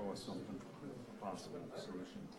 know of something, possible solution.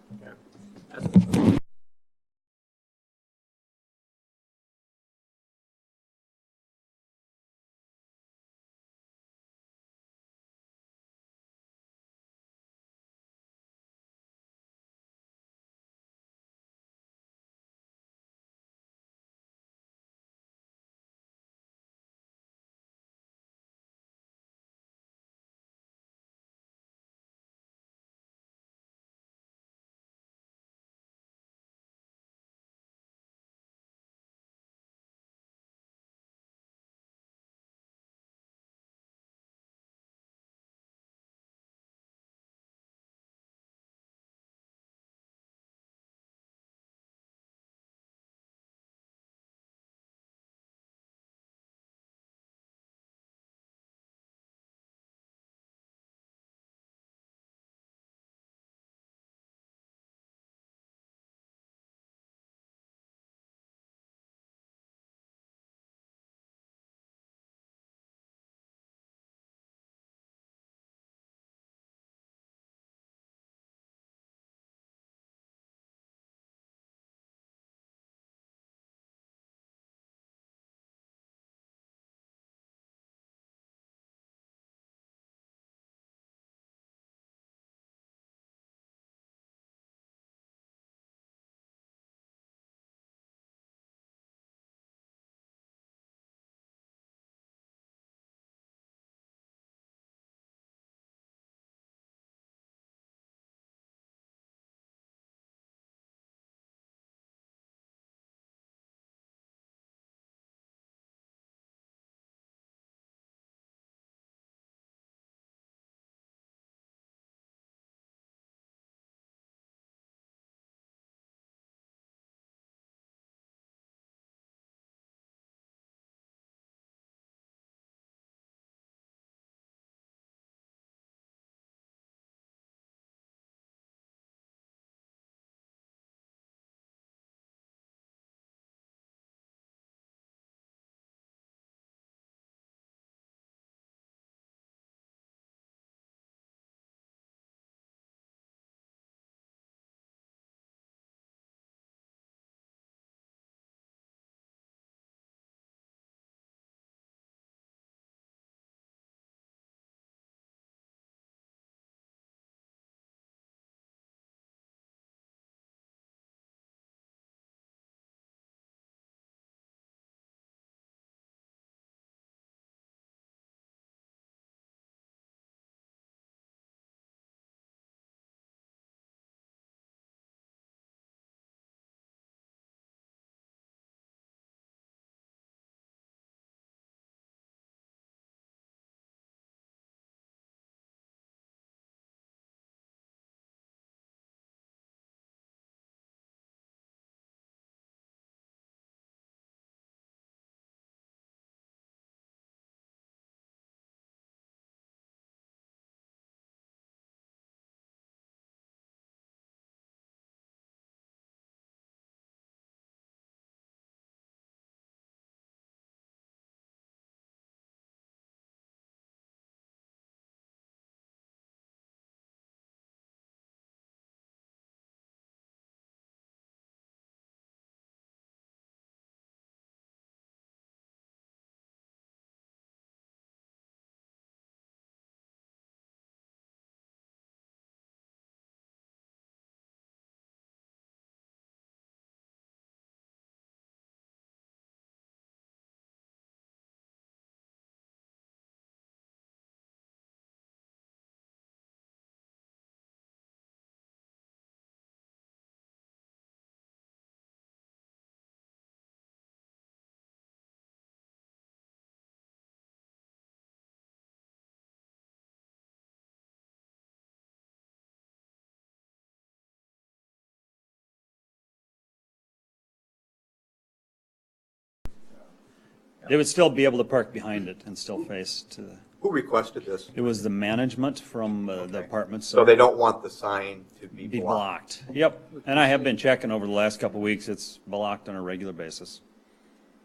They would still be able to park behind it and still face to the, Who requested this? it was the management from the Okay. apartments. So they don't want the sign to be Be blocked? blocked. Yep. And I have been checking over the last couple of weeks. It's blocked on a regular basis.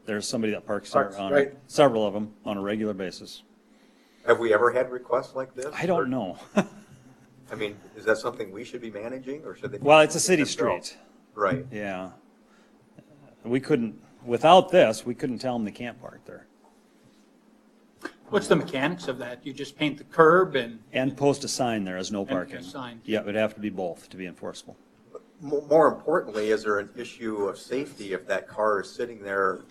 There's somebody that parks there Parks, on, right. several of them on a regular basis. Have we ever had requests like this? I don't know. I I mean, is that something we should be managing, or should they? Well, it's a city street, Right. yeah. We couldn't, without this, we couldn't tell them they can't park there. What's the mechanics of that? You just paint the curb and, And post a sign there as no a parking. sign. Yeah, it would have to be both to be enforceable. More importantly, is there an issue of safety if that car is sitting there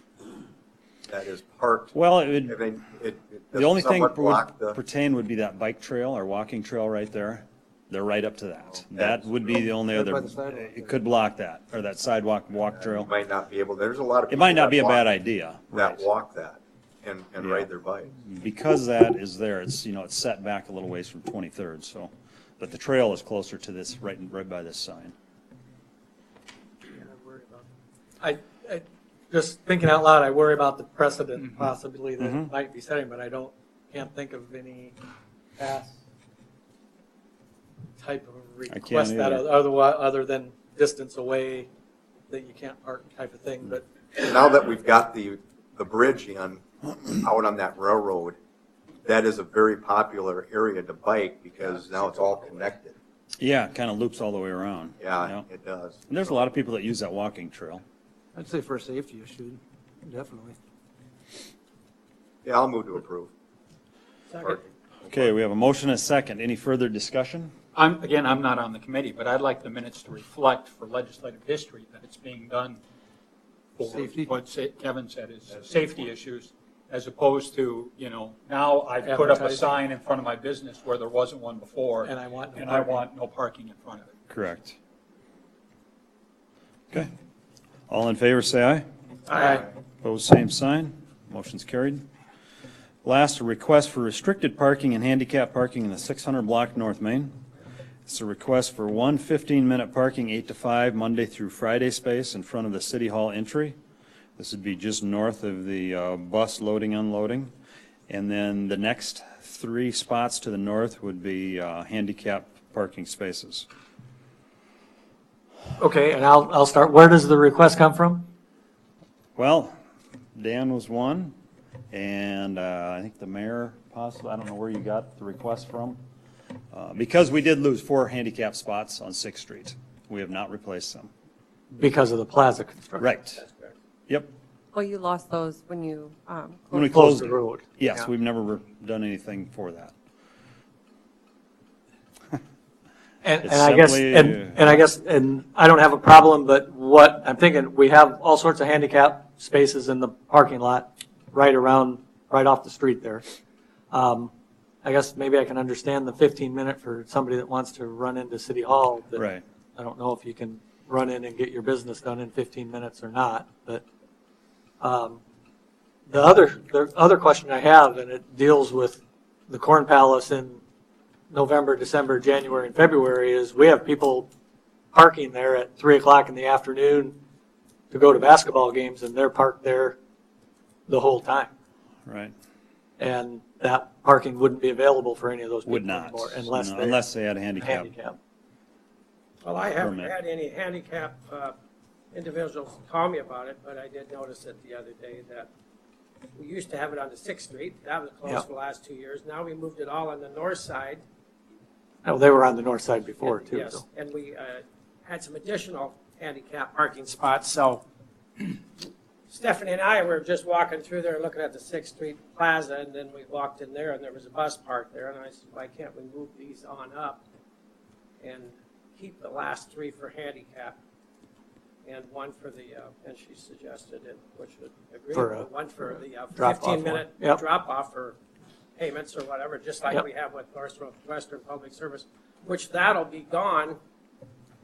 that is parked? Well, it I would, mean, the does only thing somewhat block would the- pertain would be that bike trail or walking trail right there. They're right up to that. That would be the only Right by other, the sidewalk. it could block that, or that sidewalk walk You trail. might not be able, there's a lot of It people. might not that be a walk- bad idea, That right? walk that and Yeah. ride their bike. Because that is there, it's, it's set back a little ways from 23rd, so, but the trail is closer to this, right by this sign. I, just thinking out loud, I worry about the precedent possibly that Mhm. might be setting, but I can't think of any past type of request that either. other than distance away that you can't park type of thing, but Now that we've got the bridge in, out on that railroad, that is a very popular area to bike because now it's all connected. Yeah, it kind of loops all the way around. Yeah, it does. And there's a lot of people that use that walking trail. I'd say for a safety issue, definitely. Yeah, I'll move to approve. second. Okay, we have a motion and a second. Any further discussion? I'm not on the committee, but I'd like the minutes to reflect for legislative history that it's being done for Safety. what Kevin said is safety issues, as opposed to, now I've put up a Advertising. sign in front of my business where there wasn't one before, And I want no and I parking. want no parking in front of it. Correct. Okay. All in favor, say aye. Aye. Opposed, same sign. Motion's carried. Last, a request for restricted parking and handicap parking in the 600 block North Main. It's a request for one 15-minute parking 8 to 5 Monday through Friday space in front of the City Hall entry. This would be just north of the bus loading, unloading. And then the next 3 spots to the north would be handicap parking spaces. Okay, and I'll start. Where does the request come from? Well, Dan was one, and I think the mayor possibly, I don't know where you got the request from. Because we did lose 4 handicap spots on 6th Street. We have not replaced them. Because of the plaza construction. Right. Yep. Well, you lost those when you When we Close closed the it. road. Yes, Yeah. we've never done anything for that. And It's I guess, simply, and I don't have a problem, but what I'm thinking, we have all sorts of handicap spaces in the parking lot, right off the street there. I guess maybe I can understand the 15-minute for somebody that wants to run into City Hall. but Right. I don't know if you can run in and get your business done in 15 minutes or not, but the other question I have, and it deals with the Corn Palace in November, December, January, and February, is we have people parking there at 3 o'clock in the afternoon to go to basketball games, and they're parked there the whole time. Right. And that parking wouldn't be available for any of those people Would not. anymore unless No, they're unless they had a handicap. handicapped. Well, I haven't Permit. had any handicap individuals call me about it, but I did notice it the other day that we used to have it on the 6th Street. That was Yeah. closed for the last 2 years. Now we moved it all on the north side. Oh, they were on the north side before too, Yes, so. and we had some additional handicap parking spots, so Stephanie and I were just walking through there looking at the 6th Street Plaza, and then we walked in there and there was a bus parked there, and I said, why can't we move these on up and keep the last 3 for handicap and one for the, and she suggested it, which would agree, For a with one for the drop-off one. 15-minute Yep. drop-off for payments or whatever, just like Yep. we have with Western Public Service, which that'll be gone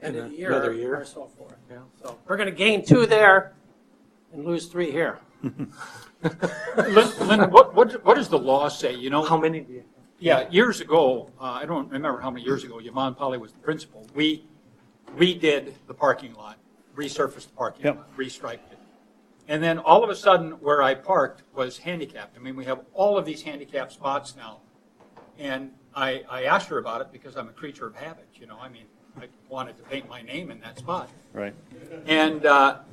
end of the year Another year. or so forth. Yeah. So we're gonna gain 2 there and lose 3 here. Lynn, what does the law say, How many do you? Yeah, years ago, I don't remember how many years ago, Yvonne Polly was the principal. We redid the parking lot, resurfaced the parking Yep. lot, restriped it. And then all of a sudden, where I parked was handicapped. I mean, we have all of these handicapped spots now. And I asked her about it because I'm a creature of habit, I mean, I wanted to paint my name in that spot. Right. And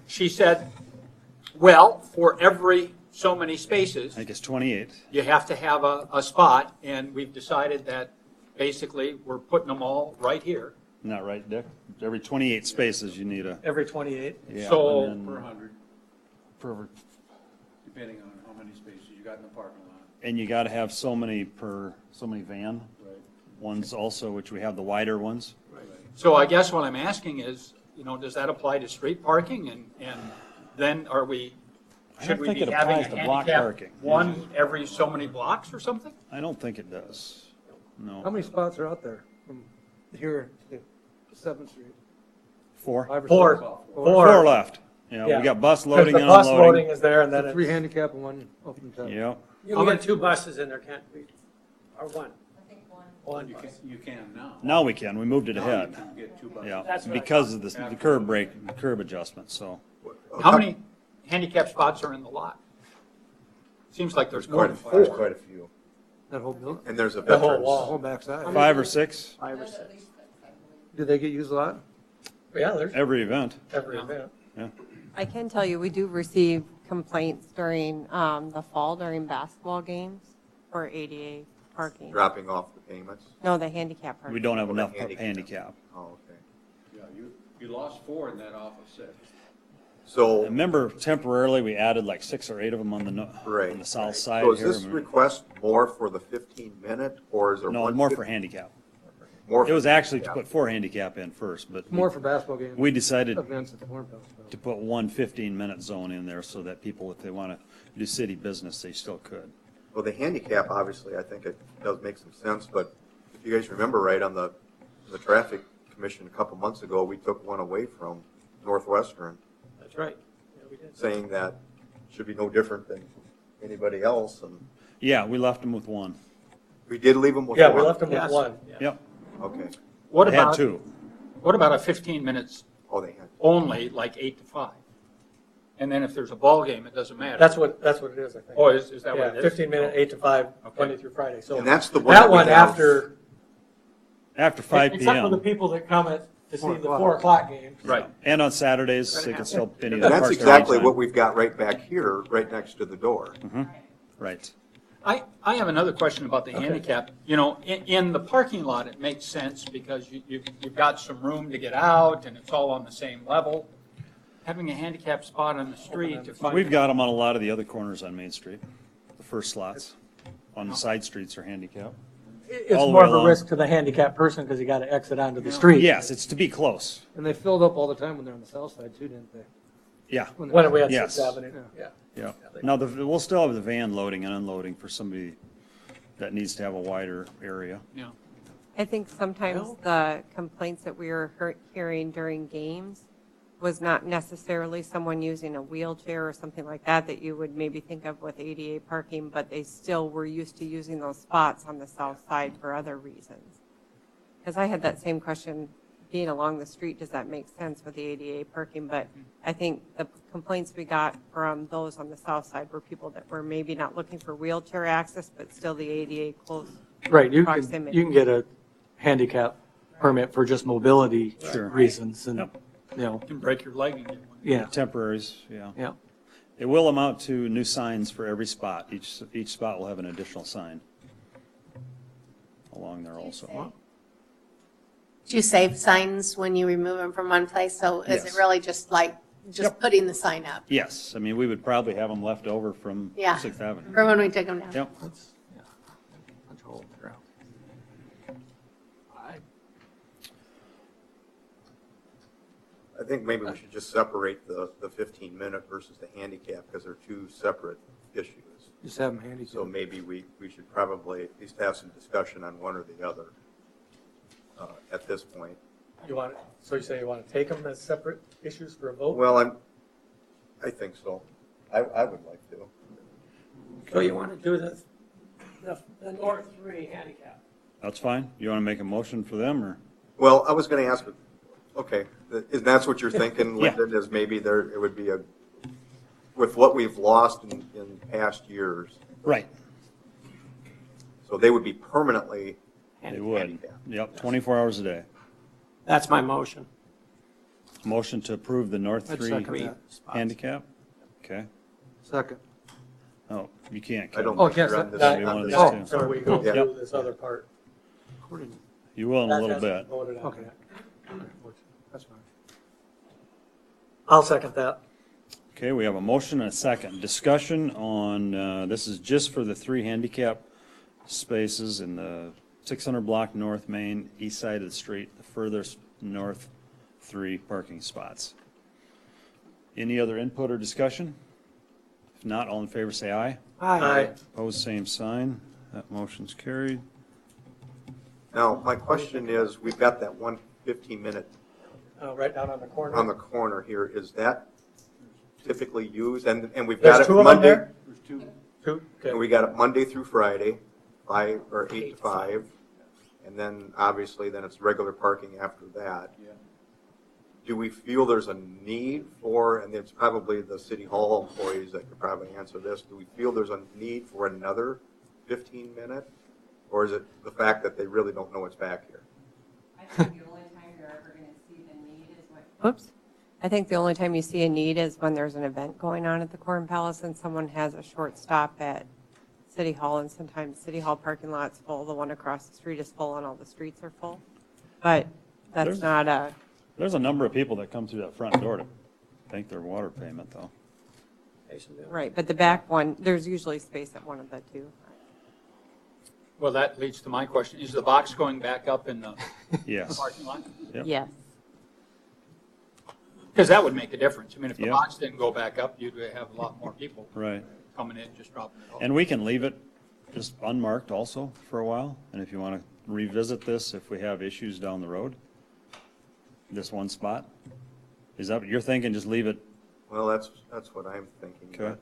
she said, well, for every so many spaces, I think it's 28. you have to have a spot, and we've decided that basically, we're putting them all right here. Not right, Dick? Every 28 spaces, you need a, Every 28. yeah. So- and then Per 100, per- depending on how many spaces you got in the parking lot. And you gotta have so many van Right. ones also, which we have the wider ones. So I guess what I'm asking is, you know, does that apply to street parking? And then are we, I should don't we think be it having a applies to block handicap parking. one every so many blocks or something? I don't think it does. How No. many spots are out there from here to 7th Street? 4? 5 or Four. 6? Four left. Yeah, Yeah. we got bus Because loading the and bus loading unloading. is there and then So 3 it's, handicap and 1 open top. Yep. You can get 2 buses in there, can't we? Or 1? one. You can now. Now we can. We moved it Now ahead. you can get 2 buses. Yeah, That's what I because of the curb adjustment, so. How many handicap spots are in the lot? Seems like there's more than There's 4. quite a few. That whole building, And there's a The whole veterans. wall. whole backside. 5 or 6 5 or 6. Do they get used a lot? Yeah, there's every event. every event. I can tell you, we do receive complaints during the fall, during basketball games for ADA parking. Dropping off the payments. No, the handicap parking. We don't have Oh, the enough handicap. handicap. Oh, okay. Yeah, you lost 4 in that off of 6. So, Remember temporarily, we added like 6 or 8 of them on the, right. on the south right. side So is here. this request more for the 15-minute or is there No, one? more for handicap. More It was for actually to handicap? put 4 handicap in first, but More for basketball games. we decided Events at the Horn Palace. to put one 15-minute zone in there so that people, if they want to do city business, they still could. Well, the handicap, obviously, I think it does make some sense, but if you guys remember right, on the traffic commission a couple months ago, we took one away from Northwestern, That's right. Yeah, we did. saying that should be no different than anybody else, and Yeah, we left them with 1. we did leave them with Yeah, one. we left them with Yes. one. Yep, Okay. What they had about, 2. what about a 15 minutes Oh, they had. only, like 8 to 5? And then if there's a ball game, it doesn't matter. That's what it is, I think. Oh, is that what Yeah, it is? 15-minute, 8 to 5, Okay. Monday through Friday. So And that's the one. that we one have- after, After 5 except for the PM. people that come to see 4 the o'clock. 4 o'clock games. Right. And on Saturdays, they can still, they need And to that's park there exactly anytime. what we've got right back here, right next to the door. Right. I have another question about the handicap. You know, in the parking lot, it makes sense because you've got some room to get out and it's all on the same level. Having a handicap spot on the street to find. We've got them on a lot of the other corners on Main Street, the first slots. On the side streets are handicap. It's All the more way of a along. risk to the handicapped person because you got to exit onto the street. Yes, it's to be close. And they filled up all the time when they're on the south side too, didn't they? Yeah, When When we had Yes. 6th Avenue, yeah. yeah. Now, we'll still have the van loading and unloading for somebody that needs to have a wider area. Yeah. I think sometimes the complaints that we were hearing during games was not necessarily someone using a wheelchair or something like that that you would maybe think of with ADA parking, but they still were used to using those spots on the south side for other reasons. Because I had that same question, being along the street, does that make sense with the ADA parking? But I think the complaints we got from those on the south side were people that were maybe not looking for wheelchair access, but still the ADA close. Right, you Proximity. can get a handicap permit for just mobility Sure. reasons and, Yep. you know, You can break your leg and get one. yeah, Temporaries, yeah. yeah. It will amount to new signs for every spot. Each spot will have an additional sign along there also. Do you save signs when you remove them from one place? So is Yes. it really just like, just putting the sign up Yes, I mean, we would probably have them left over from Yeah. 6th Avenue. for when we take them down? Yep. That's, yeah. Punch a hole in the ground. I think maybe we should just separate the 15-minute versus the handicap because they're 2 separate issues. just have them handy. So maybe we should probably at least have some discussion on one or the other at this point. So you say you want to take them as separate issues for a vote? Well, I think so. I would like to. So you want to do the north 3 handicap? That's fine. You want to make a motion for them, or? Well, I was going to ask, okay, and that's what you're thinking, Yeah. Lyndon, is maybe it would be with what we've lost in past years, Right. so they would be permanently They would. handicapped. Yep, 24 hours a day. That's my motion. Motion to approve the North I'd 3 second that. handicap? Okay. Second. Oh, you can't. I don't Kevin. Oh, think you're yes, on this. that'd be on one of this- these two. So we go Yeah. through this other part. You will in a little bit. Voted on Okay. that. That's fine. I'll second that. Okay, we have a motion and a second. Discussion on, this is just for the 3 handicap spaces in the 600 block North Main, east side of the street, the furthest north 3 parking spots. Any other input or discussion? If not, all in favor say aye. Aye. Opposed, same sign. That motion's carried. Now, my question is, we've got that one 15-minute Right down on the corner. on the corner here. Is that typically used? And we've got There's it 2 of them Monday, there? There's 2, Two? and Okay. we got it Monday through Friday, 5 or 8 to 5. And then, obviously, then it's regular parking after that. yeah. Do we feel there's a need for, and it's probably the city hall employees that could probably answer this, do we feel there's a need for another 15-minute? Or is it the fact that they really don't know what's back here? I think the only time you're ever going to see the need is when. Oops. I think the only time you see a need is when there's an event going on at the Corn Palace and someone has a short stop at City Hall, and sometimes City Hall parking lot's full, the one across the street is full, and all the streets are full. But that's There's- not a, There's a number of people that come through that front door to thank their water payment, though. right, but the back one, there's usually space at one of the 2. Well, that leads to my question. Is the box going back up in the Yes. parking lot? Yep. Yes. Because that would make a difference. I mean, if the Yeah. box didn't go back up, you'd have a lot more people Right. coming in, just dropping it off. And we can leave it just unmarked also for a while. And if you want to revisit this, if we have issues down the road, this one spot, is that what you're thinking? Just leave it? Well, that's what I'm thinking. Okay. But,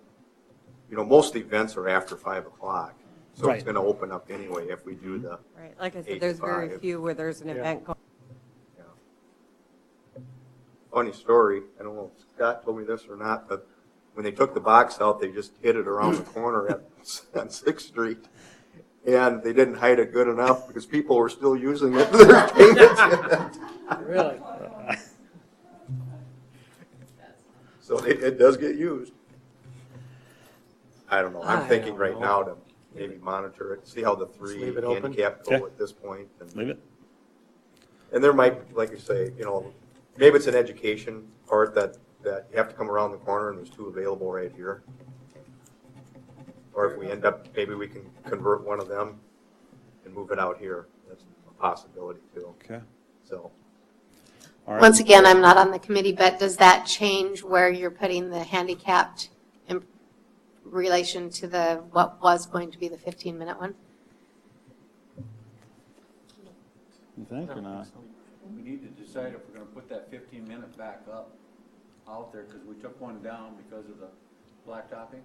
you know, most events are after 5 o'clock, so Right. it's going to open up anyway if we do the, Right, like I 8 said, to there's very 5. few where there's an event going. funny story. I don't know if Scott told me this or not, but when they took the box out, they just hid it around the corner on 6th Street. And they didn't hide it good enough because people were still using it for their payments. Really? So it does get used. I don't know. I'm I thinking don't right know. now to maybe monitor it, see how the 3 leave it open. handicap Okay. go at this point. Leave it? And there might, like you say, you know, maybe it's an education part that you have to come around the corner and there's 2 available right here. Or if we end up, maybe we can convert one of them and move it out here. That's a possibility too. Okay. So, All right. Once again, I'm not on the committee, but does that change where you're putting the handicapped in relation to what was going to be the 15-minute one? You think or not? We need to decide if we're gonna put that 15-minute back up out there, because we took one down because of the blacktopping.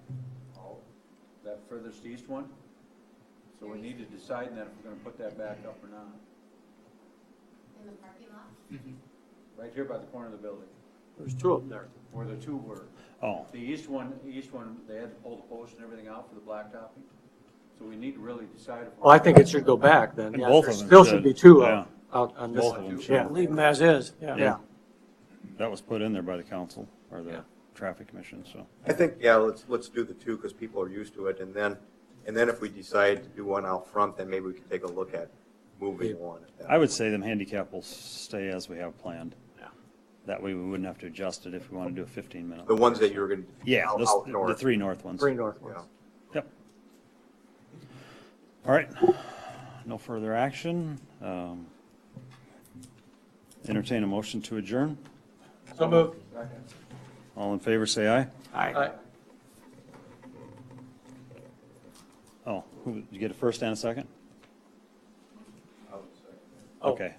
That furthest east one. So we need to decide then if we're gonna put that back up or not. In the parking lot? Right here by the corner of the building, There's 2 of them there. where the 2 were. Oh, The east one, they had to pull the post and everything out for the blacktopping. So we need to really decide if. Well, I think it should go back then. And Yeah, both there of them still should. should be 2 Yeah. out on this Both of one. them should. Yeah. Leave them as is, yeah. Yeah. That was put in there by the council or the Yeah. traffic commission, so. I think, yeah, let's do the 2 because people are used to it. And then if we decide to do one out front, then maybe we can take a look at moving one. at that I would point. say them handicap will stay as we have planned. Yeah. That way we wouldn't have to adjust it if we want to do a 15-minute. The ones that you were going to. Yeah, out the north. 3 north ones. 3 north Yeah. ones. Yep. All right, no further action. Entertain a motion to adjourn. So moved. All in favor, say aye. Aye. Oh, did you get a first and a second? Oh. Okay,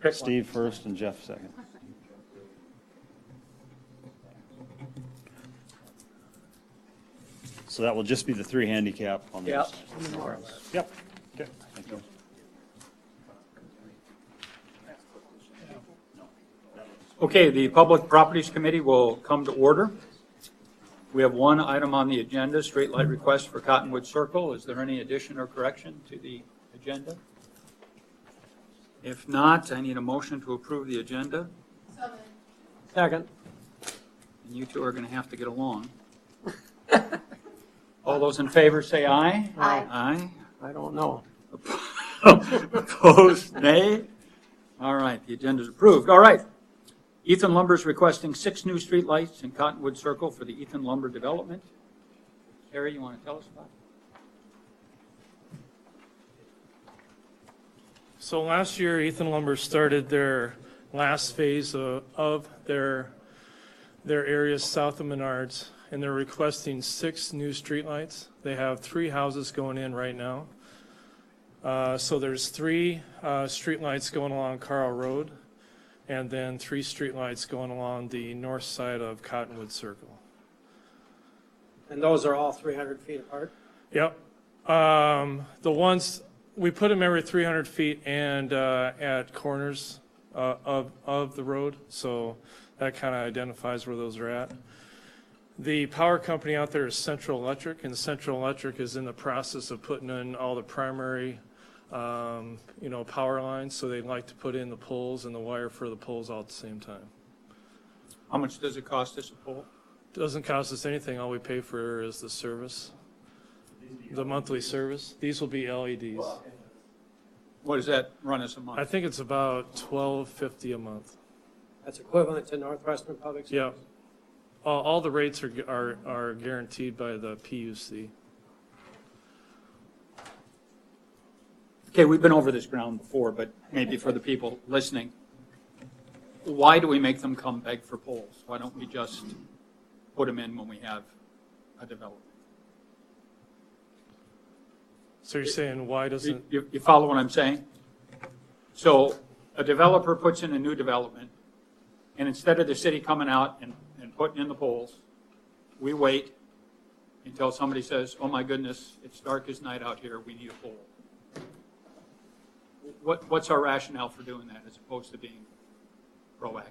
Pick one. Steve first and Jeff second. So that will just be the 3 handicap on the. Yep. Yep, okay, thank you. Okay, the Public Properties Committee will come to order. We have one item on the agenda, straight light request for Cottonwood Circle. Is there any addition or correction to the agenda? If not, I need a motion to approve the agenda, Second. and you 2 are going to have to get along. All those in favor say aye. Aye. Aye. I don't know. Opposed, nay. All right, the agenda is approved. All right. Ethan Lumber is requesting 6 new streetlights in Cottonwood Circle for the Ethan Lumber development. Terry, you want to tell us about it? So last year, Ethan Lumber started their last phase of their areas south of Menards, and they're requesting 6 new streetlights. They have 3 houses going in right now. So there's 3 streetlights going along Carl Road, and then 3 streetlights going along the north side of Cottonwood Circle. And those are all 300 feet apart? Yep. The ones, we put them every 300 feet and at corners of the road, so that kind of identifies where those are at. The power company out there is Central Electric, and Central Electric is in the process of putting in all the primary power lines, so they'd like to put in the poles and the wire for the poles all at the same time. How much does it cost us a pole? Doesn't cost us anything. All we pay for is the service, the monthly service. These will be LEDs. What does that run us a month? I think it's about $12.50 a month. That's equivalent to Northwestern Public Service? Yeah. All the rates are guaranteed by the PUC. Okay, we've been over this ground before, but maybe for the people listening, why do we make them come beg for poles? Why don't we just put them in when we have a development? So you're saying why doesn't? You follow what I'm saying? So a developer puts in a new development, and instead of the city coming out and putting in the poles, we wait until somebody says, oh my goodness, it's dark as night out here, we need a pole. What's our rationale for doing that as opposed to being proactive?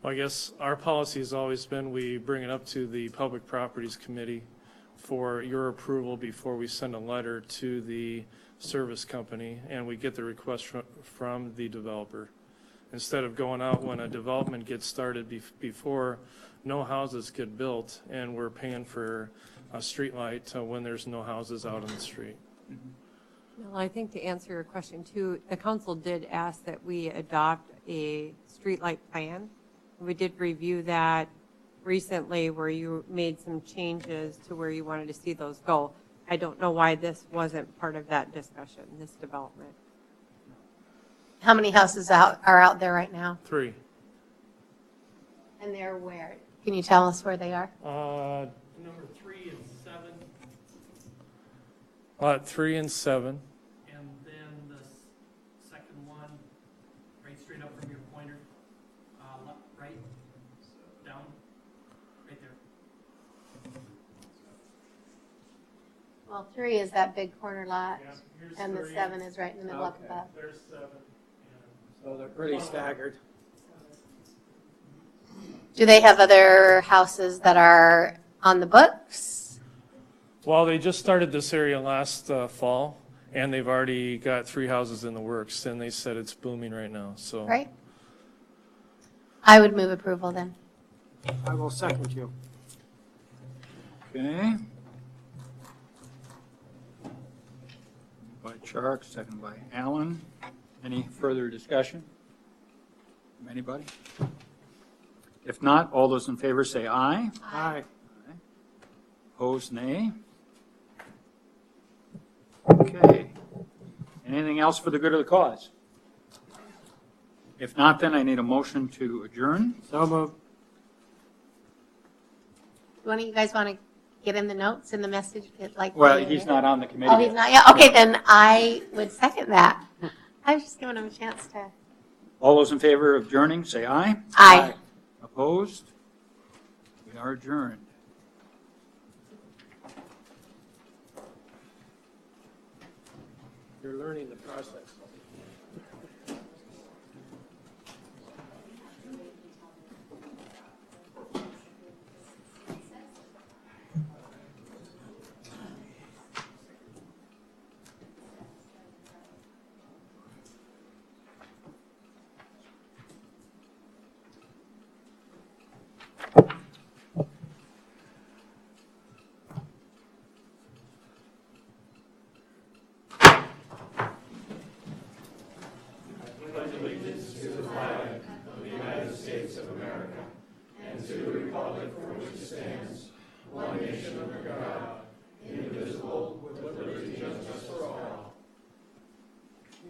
I guess our policy has always been we bring it up to the Public Properties Committee for your approval before we send a letter to the service company, and we get the request from the developer. Instead of going out when a development gets started before no houses get built, and we're paying for a street light when there's no houses out on the street. Well, I think to answer your question too, the council did ask that we adopt a streetlight plan. We did review that recently where you made some changes to where you wanted to see those go. I don't know why this wasn't part of that discussion, this development. How many houses are out there right now? 3. And they're where? Can you tell us where they are? Number 3 and 7. Lot 3 and 7. And then the second one, right straight up from your pointer, right, down, right there. Well, 3 is that big corner lot, Yeah, here's and the 3. 7 is right in the middle up Okay. above. There's 7. So they're pretty staggered. Do they have other houses that are on the books? Well, they just started this area last fall, and they've already got 3 houses in the works, and they said it's booming right now, so. Right? I would move approval then. I will second you. Okay. By Chark, second by Allen. Any further discussion from anybody? If not, all those in favor say aye. Aye. Opposed, nay. Okay. Anything else for the good of the cause? If not, then I need a motion to adjourn. So moved. One of you guys want to get in the notes in the message? Well, he's not on the committee. Oh, he's not yet? Okay, then I would second that. I was just giving him a chance to. All those in favor of adjourning, say aye. Aye. Opposed? We are adjourned. You're learning the process.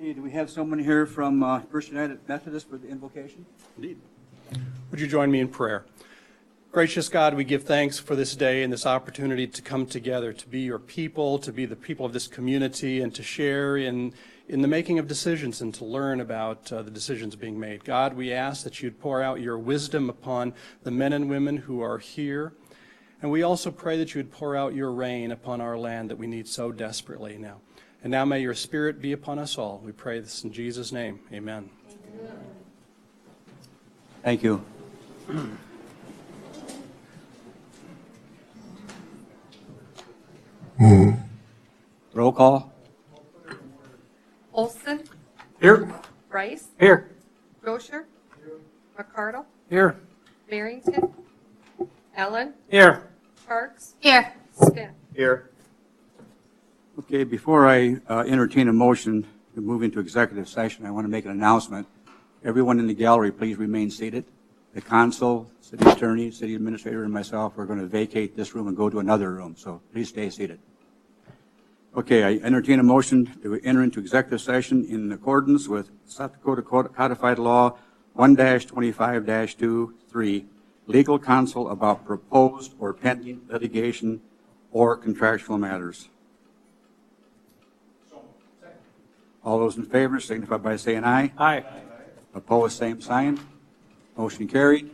Okay, do we have someone here from First United Methodist for the invocation? Indeed. Would you join me in prayer? Gracious God, we give thanks for this day and this opportunity to come together, to be your people, to be the people of this community, and to share in the making of decisions and to learn about the decisions being made. God, we ask that you'd pour out your wisdom upon the men and women who are here. And we also pray that you would pour out your rain upon our land that we need so desperately now. And now may your Spirit be upon us all. We pray this in Jesus' name. Amen. Thank you. Roll call? Olson, Here. Rice, Here. Gosher, McCardle, Here. Barrington, Ellen, Here. Parks, Here. Smith. Here. Okay, before I entertain a motion to move into executive session, I want to make an announcement. Everyone in the gallery, please remain seated. The consul, city attorney, city administrator, and myself are going to vacate this room and go to another room, so please stay seated. Okay, I entertain a motion to enter into executive session in accordance with South Dakota Codified Law 1-25-2-3, legal counsel about proposed or pending litigation or contractual matters. All those in favor signify by saying aye. Aye. Opposed, same sign. Motion carried.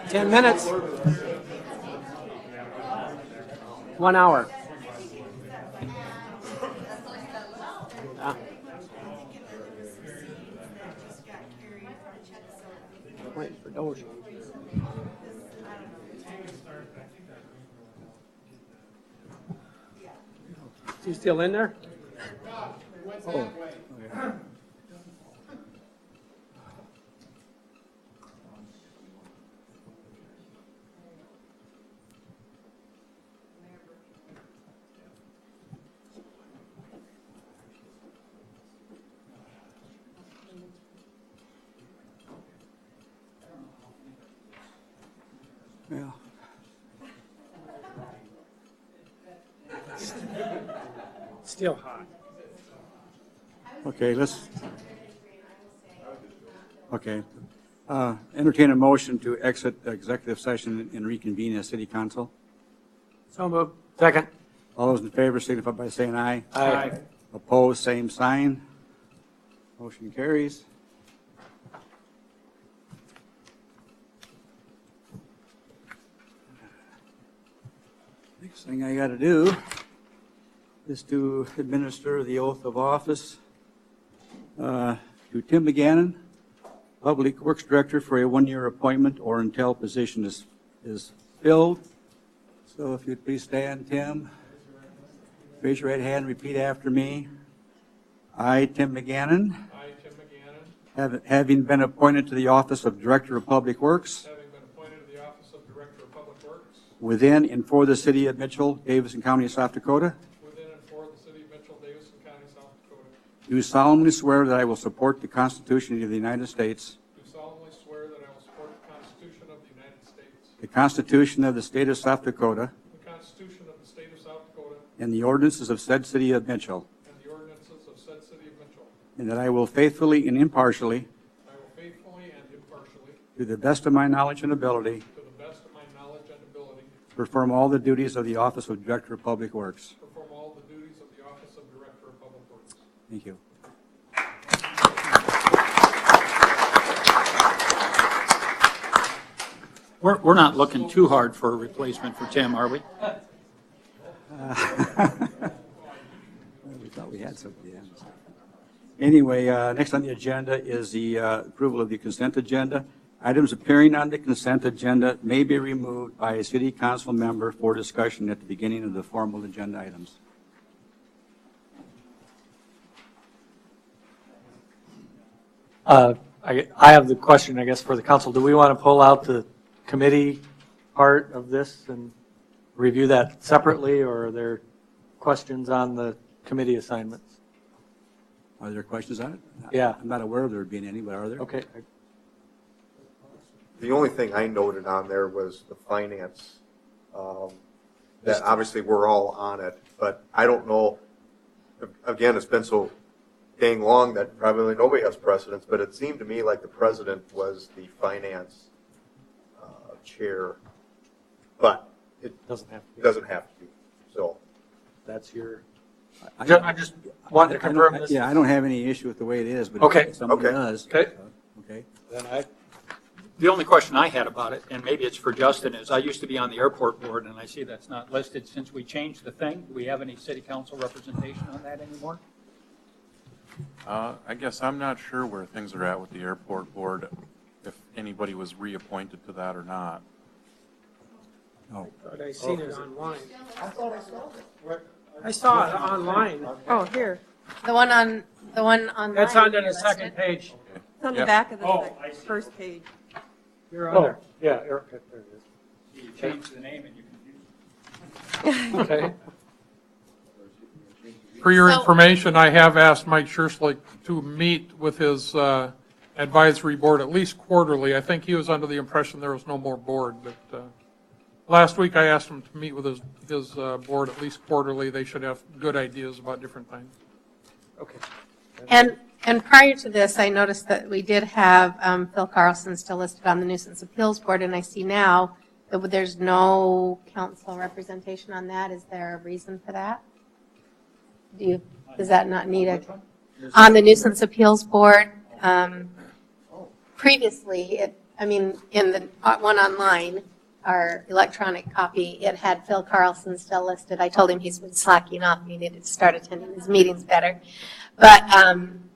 Ten minutes. 1 hour. Yeah. Waiting for Dozier. Is he still in there? Oh. Yeah. Still hot. Okay, entertain a motion to exit the executive session and reconvene as city council. So moved. Second. All those in favor signify by saying aye. Aye. Opposed, same sign. Motion carries. Next thing I got to do is to administer the oath of office to Tim McGannon, Public Works Director, for a one-year appointment or until position is filled. So if you'd please stand, Tim. Raise your right hand, repeat after me. I, Tim McGannon. I, Tim McGannon, Having been appointed to the office of Director of Public Works having been appointed to the office of Director of Public Works within and for the city of Mitchell, Davidson County, South Dakota, within and for the city of Mitchell, Davidson County, South Dakota, do solemnly swear that I will support the Constitution of the United States, do solemnly swear that I will support the Constitution of the United States, the Constitution of the State of South Dakota, the Constitution of the State of South Dakota, and the ordinances of said city of Mitchell, and the ordinances of said city of Mitchell. and that I will faithfully and impartially, I will faithfully and impartially, to the best of my knowledge and ability, to the best of my knowledge and ability, perform all the duties of the office of Director of Public Works. perform all the duties of the office of Director of Public Works. Thank you. We're not looking too hard for a replacement for Tim, are we? We thought we had somebody. Yeah. Anyway, next on the agenda is the approval of the consent agenda. Items appearing on the consent agenda may be removed by a city council member for discussion at the beginning of the formal agenda items. I have the question, I guess, for the council. Do we want to pull out the committee part of this and review that separately, or are there questions on the committee assignments? Are there questions on it? Yeah. I'm not aware of there being any, but are there? Okay. The only thing I noted on there was the finance. That obviously we're all on it, but I don't know, again, it's been so dang long that probably nobody has precedence, but it seemed to me like the president was the finance chair, but it Doesn't have to be. doesn't have to be, so. That's your, I just wanted to confirm this. Yeah, I don't have any issue with the way it is, but Okay. if somebody Okay. does. Okay. Okay. Then The only question I had about it, and maybe it's for Justin, is I used to be on the airport board, and I see that's not listed since we changed the thing. Do we have any city council representation on that anymore? I guess I'm not sure where things are at with the airport board, if anybody was reappointed to that or not. No. But I seen it online. I saw it online. Oh, here. The one on. That's under the second page. It's on the Yep. back of the Oh, I see. first page. You're Oh, under. yeah, okay, there it You changed the name and you confused me. is. Okay. For your So- information, I have asked Mike Schurslick to meet with his advisory board at least quarterly. I think he was under the impression there was no more board, but last week I asked him to meet with his board at least quarterly. They should have good ideas about different things. Okay. And prior to this, I noticed that we did have Phil Carlson still listed on the nuisance appeals board, and I see now that there's no council representation on that. Is there a reason for that? Does that not need a, on the nuisance appeals board? Previously, in the one online, our electronic copy, it had Phil Carlson still listed. I told him he's been slacking off. He needed to start attending his meetings better. But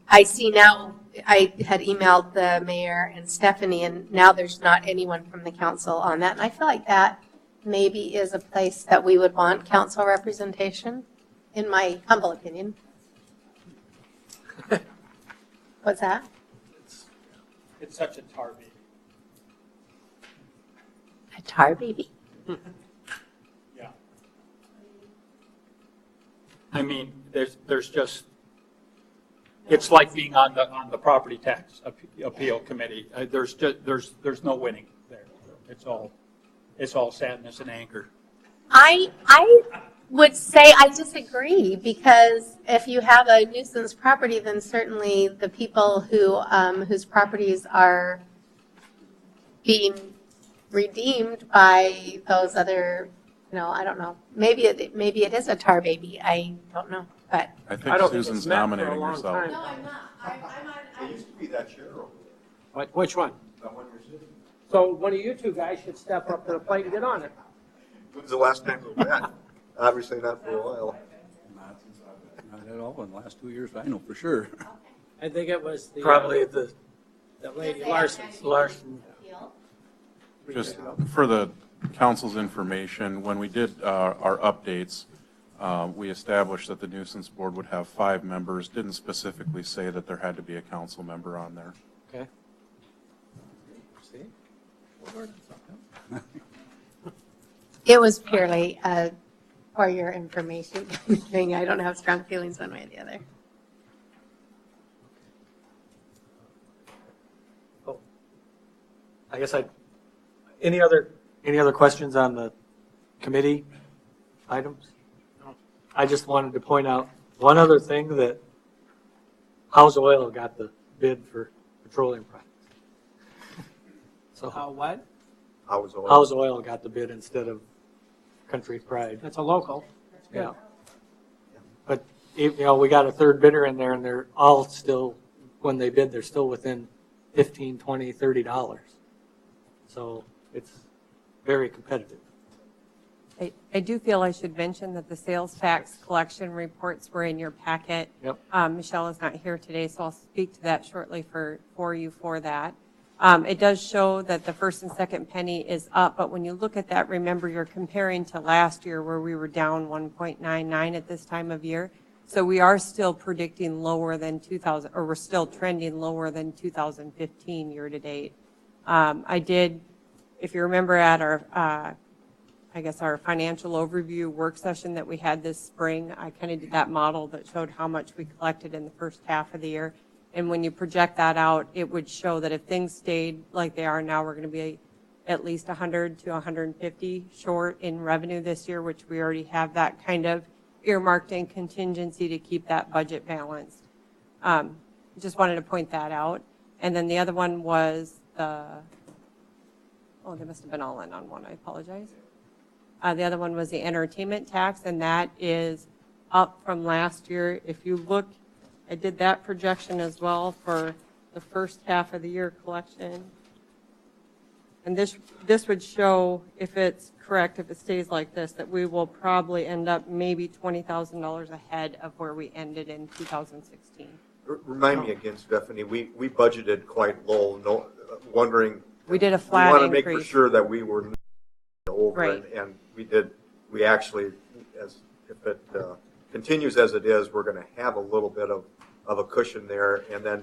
I see now, I had emailed the mayor and Stephanie, and now there's not anyone from the council on that. And I feel like that maybe is a place that we would want council representation, in my humble opinion. What's that? It's such a tar baby. A tar baby. Yeah. I mean, there's just, it's like being on the property tax appeal committee. There's no winning there. It's all sadness and anger. I would say I disagree, because if you have a nuisance property, then certainly the people who whose properties are being redeemed by those other, I don't know. Maybe it is a tar baby. I don't know, but I think Susan's nominating herself. no, I'm not. It used to be that chair over there. Which one? That one you're sitting. So one of you two guys should step up to the plate and get on it. When's the last time we met? Obviously not for a while. Not at all in the last 2 years, I know for sure. I think it was the. Probably the lady Larson. Just for the council's information, when we did our updates, we established that the nuisance board would have 5 members, didn't specifically say that there had to be a council member on there. Okay. it was purely for your information thing. I don't have strong feelings one way or the other. I guess any other questions on the committee items? I just wanted to point out one other thing, that House Oil got the bid for petroleum products. So What? House Oil got the bid instead of Country Pride. That's a local. Yeah. But, we got a third bidder in there, and they're all still, when they bid, they're still within $15, $20, $30. So it's very competitive. I do feel I should mention that the sales tax collection reports were in your packet. Yep. Michelle is not here today, so I'll speak to that shortly for you for that. It does show that the first and second penny is up, but when you look at that, remember you're comparing to last year where we were down 1.99 at this time of year. So we are still predicting lower than 2000, or we're still trending lower than 2015 year to date. I did, if you remember at our, our financial overview work session that we had this spring, I kind of did that model that showed how much we collected in the first half of the year. And when you project that out, it would show that if things stayed like they are now, we're going to be at least 100 to 150 short in revenue this year, which we already have that kind of earmarked in contingency to keep that budget balanced. Just wanted to point that out. And then the other one was they must have been all in on one. I apologize. The other one was the entertainment tax, and that is up from last year. If you look, I did that projection as well for the first half of the year collection. And this would show, if it's correct, if it stays like this, that we will probably end up maybe $20,000 ahead of where we ended in 2016. Remind me again, Stephanie, we budgeted quite low, wondering. We did a flat increase. We want to make for increase. sure that we were over, Right. and we actually, if it continues as it is, we're going to have a little bit of a cushion there. And then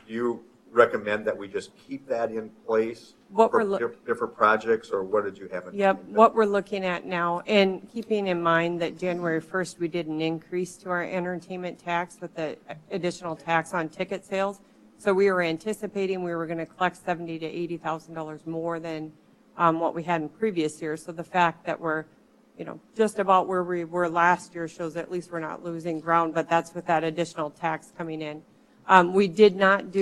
you recommend that we just keep that in place for different projects, or what did you have in Yep, mind? what we're looking at now, and keeping in mind that January 1st, we did an increase to our entertainment tax with the additional tax on ticket sales. So we were anticipating we were going to collect $70,000 to $80,000 more than what we had in previous years. So the fact that we're, just about where we were last year shows at least we're not losing ground, but that's with that additional tax coming in. We did not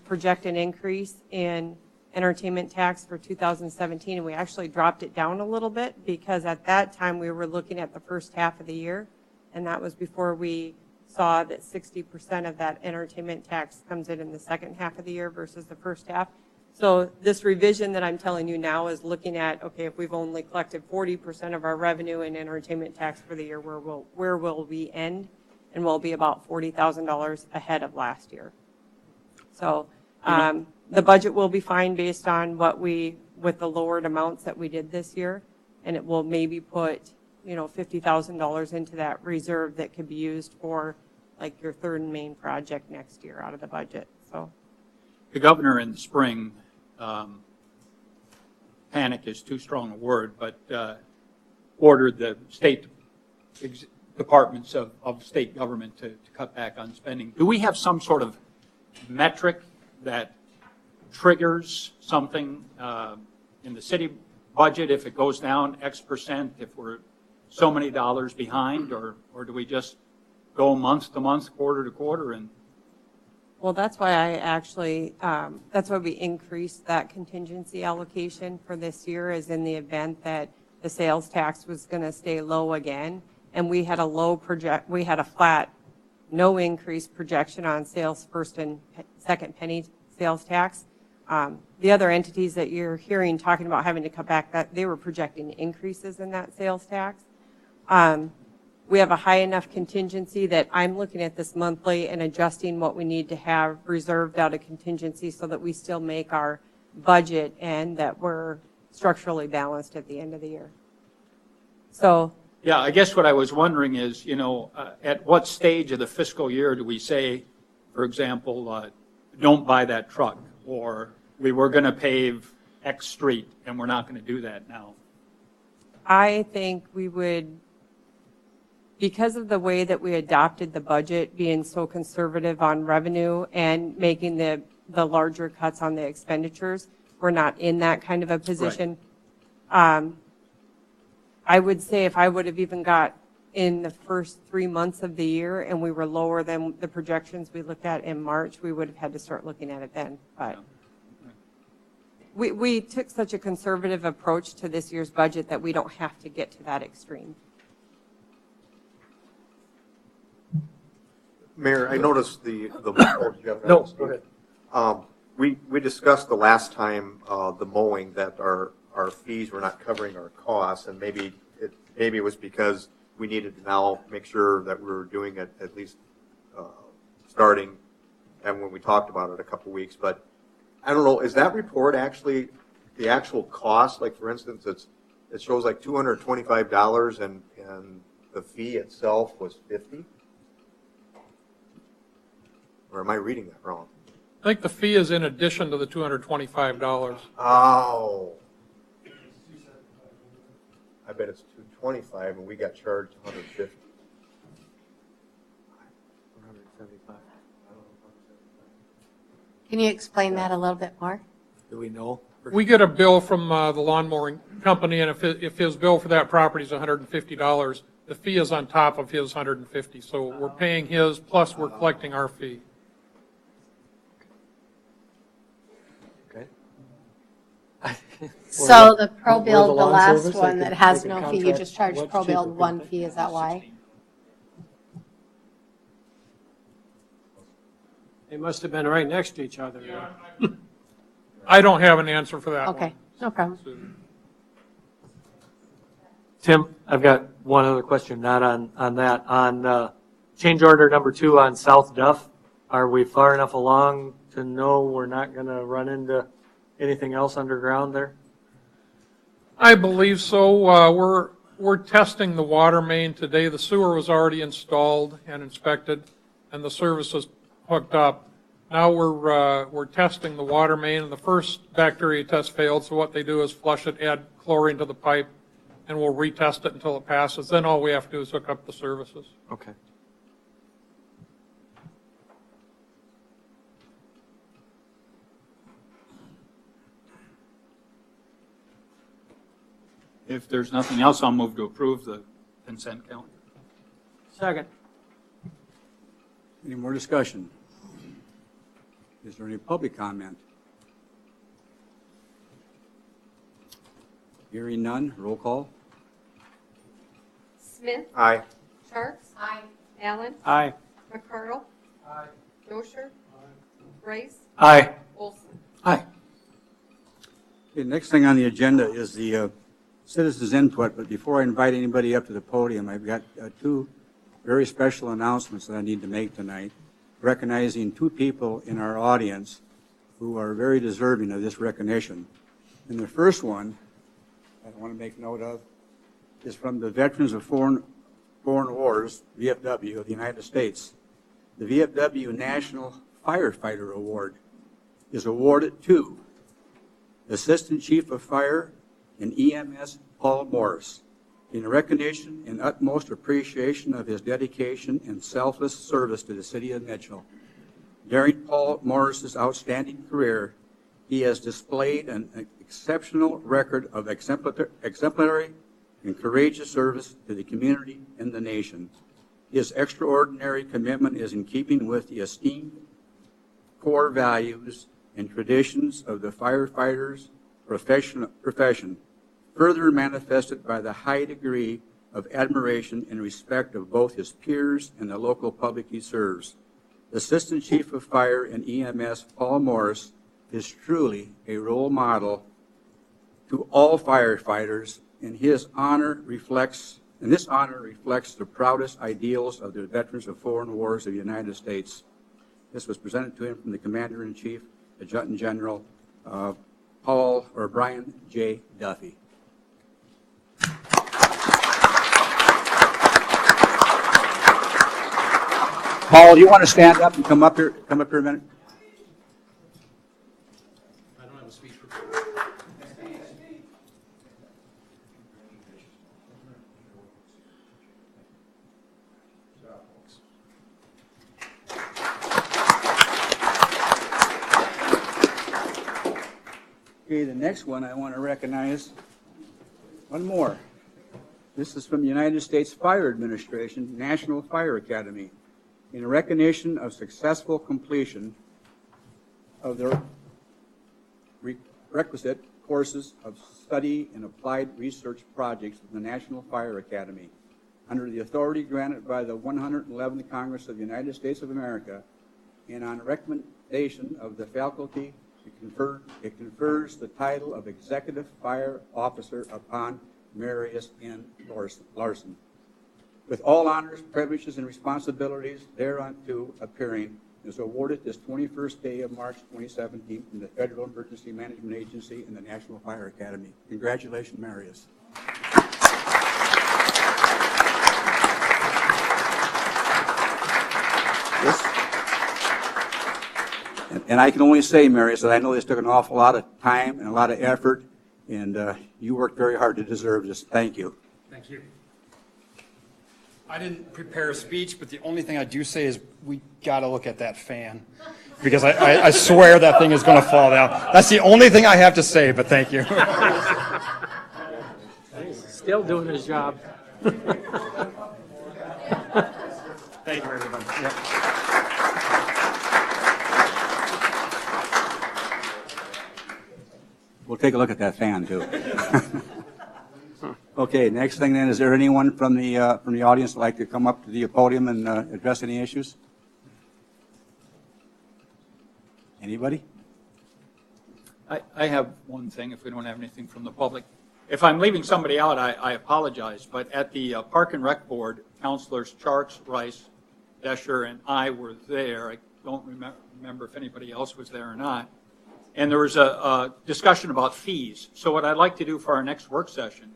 project an increase in entertainment tax for 2017, and we actually dropped it down a little bit because at that time we were looking at the first half of the year, and that was before we saw that 60% of that entertainment tax comes in the second half of the year versus the first half. So this revision that I'm telling you now is looking at, okay, if we've only collected 40% of our revenue in entertainment tax for the year, where will we end? And we'll be about $40,000 ahead of last year. So the budget will be fine based on with the lowered amounts that we did this year, and it will maybe put, $50,000 into that reserve that could be used for like your third and main project next year out of the budget. So The governor in the spring, panic is too strong a word, but ordered the state departments of state government to cut back on spending. Do we have some sort of metric that triggers something in the city budget if it goes down X percent, if we're so many dollars behind, or do we just go month to month, quarter to quarter? And well, that's why I actually, that's why we increased that contingency allocation for this year, is in the event that the sales tax was going to stay low again. And we had a flat, no increase projection on sales first and second penny sales tax. The other entities that you're hearing talking about having to cut back, that they were projecting increases in that sales tax. We have a high enough contingency that I'm looking at this monthly and adjusting what we need to have reserved out of contingency so that we still make our budget and that we're structurally balanced at the end of the year. So yeah, I guess what I was wondering is, at what stage of the fiscal year do we say, for example, don't buy that truck, or we were going to pave X street and we're not going to do that now? I think we would, because of the way that we adopted the budget, being so conservative on revenue and making the larger cuts on the expenditures, we're not in that kind of a position. Right. I would say if I would have even got in the first 3 months of the year and we were lower than the projections we looked at in March, we would have had to start looking at it then. But we took such a conservative approach to this year's budget that we don't have to get to that extreme. Mayor, I noticed the No, go ahead. We discussed the last time the mowing, that our fees were not covering our costs, and maybe it was because we needed to now make sure that we were doing it at least starting, and when we talked about it a couple weeks. But I don't know, is that report actually the actual cost? Like, for instance, it shows like $225 and the fee itself was $50? Or am I reading that wrong? I think the fee is in addition to the $225. Oh. I bet it's $225 and we got charged $150. Can you explain that a little bit more? Do we know? We get a bill from the lawn mowing company, and if his bill for that property is $150, the fee is on top of his $150. So we're paying his, plus we're collecting our fee. So the ProBuild, the last one that has no fee, you just charge ProBuild one fee, is that why? They must have been right next to each other. I don't have an answer for that one. Okay, no problem. Tim, I've got one other question, not on that. On change order number 2 on South Duff, are we far enough along to know we're not going to run into anything else underground there? I believe so. We're testing the water main today. The sewer was already installed and inspected, and the service is hooked up. Now we're testing the water main, and the first bacteria test failed. So what they do is flush it, add chlorine to the pipe, and we'll retest it until it passes. Then all we have to do is hook up the services. Okay. If there's nothing else, I'll move to approve the consent calendar. Second. Any more discussion? Is there any public comment? Hearing none, roll call. Smith. Aye. Sharps. Aye. Allen. Aye. McCardle. Gosher. Rice. Aye. Olson. Aye. Okay, next thing on the agenda is the citizens' input, but before I invite anybody up to the podium, I've got two very special announcements that I need to make tonight, recognizing two people in our audience who are very deserving of this recognition. And the first one I want to make note of is from the Veterans of Foreign Wars, VFW, of the United States. The VFW National Firefighter Award is awarded to Assistant Chief of Fire and EMS Paul Morris in recognition and utmost appreciation of his dedication and selfless service to the city of Mitchell. During Paul Morris's outstanding career, he has displayed an exceptional record of exemplary and courageous service to the community and the nation. His extraordinary commitment is in keeping with the esteemed core values and traditions of the firefighters' profession, further manifested by the high degree of admiration and respect of both his peers and the local public he serves. Assistant Chief of Fire and EMS Paul Morris is truly a role model to all firefighters, and this honor reflects the proudest ideals of the Veterans of Foreign Wars of the United States. This was presented to him from the Commander-in-Chief, Adjutant General Brian J. Duffy. Paul, do you want to stand up and come up here a minute? I don't have a speech for Okay, the next one I want to recognize, one more. This is from the United States Fire Administration, National Fire Academy, in recognition of successful completion of their requisite courses of study and applied research projects in the National Fire Academy. Under the authority granted by the 111th Congress of the United States of America, and on recommendation of the faculty, it confers the title of Executive Fire Officer upon Marius N. Larson, with all honors, privileges, and responsibilities thereunto appearing, is awarded this 21st day of March 2017 from the Federal Emergency Management Agency and the National Fire Academy. Congratulations, Marius. And I can only say, Marius, that I know this took an awful lot of time and a lot of effort, and you worked very hard to deserve this. Thank you. Thank you. I didn't prepare a speech, but the only thing I do say is we got to look at that fan, because I swear that thing is going to fall down. That's the only thing I have to say, but thank you. He's still doing his job. Thank you, everybody. Yep. We'll take a look at that fan, too. Okay, next thing then, is there anyone from the audience that'd like to come up to the podium and address any issues? Anybody? I have one thing, if we don't have anything from the public. If I'm leaving somebody out, I apologize, but at the Park and Rec Board, Councilors Charks, Rice, Desher, and I were there. I don't remember if anybody else was there or not. And there was a discussion about fees. So what I'd like to do for our next work session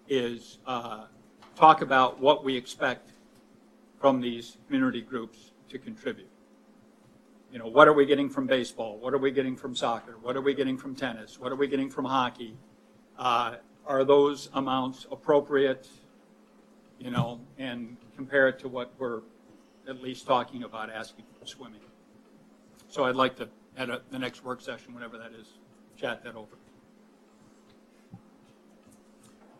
is talk about what we expect from these community groups to contribute. You know, what are we getting from baseball? What are we getting from soccer? What are we getting from tennis? What are we getting from hockey? Are those amounts appropriate? You know, and compare it to what we're at least talking about asking for swimming. So I'd like to, at the next work session, whatever that is, chat that over.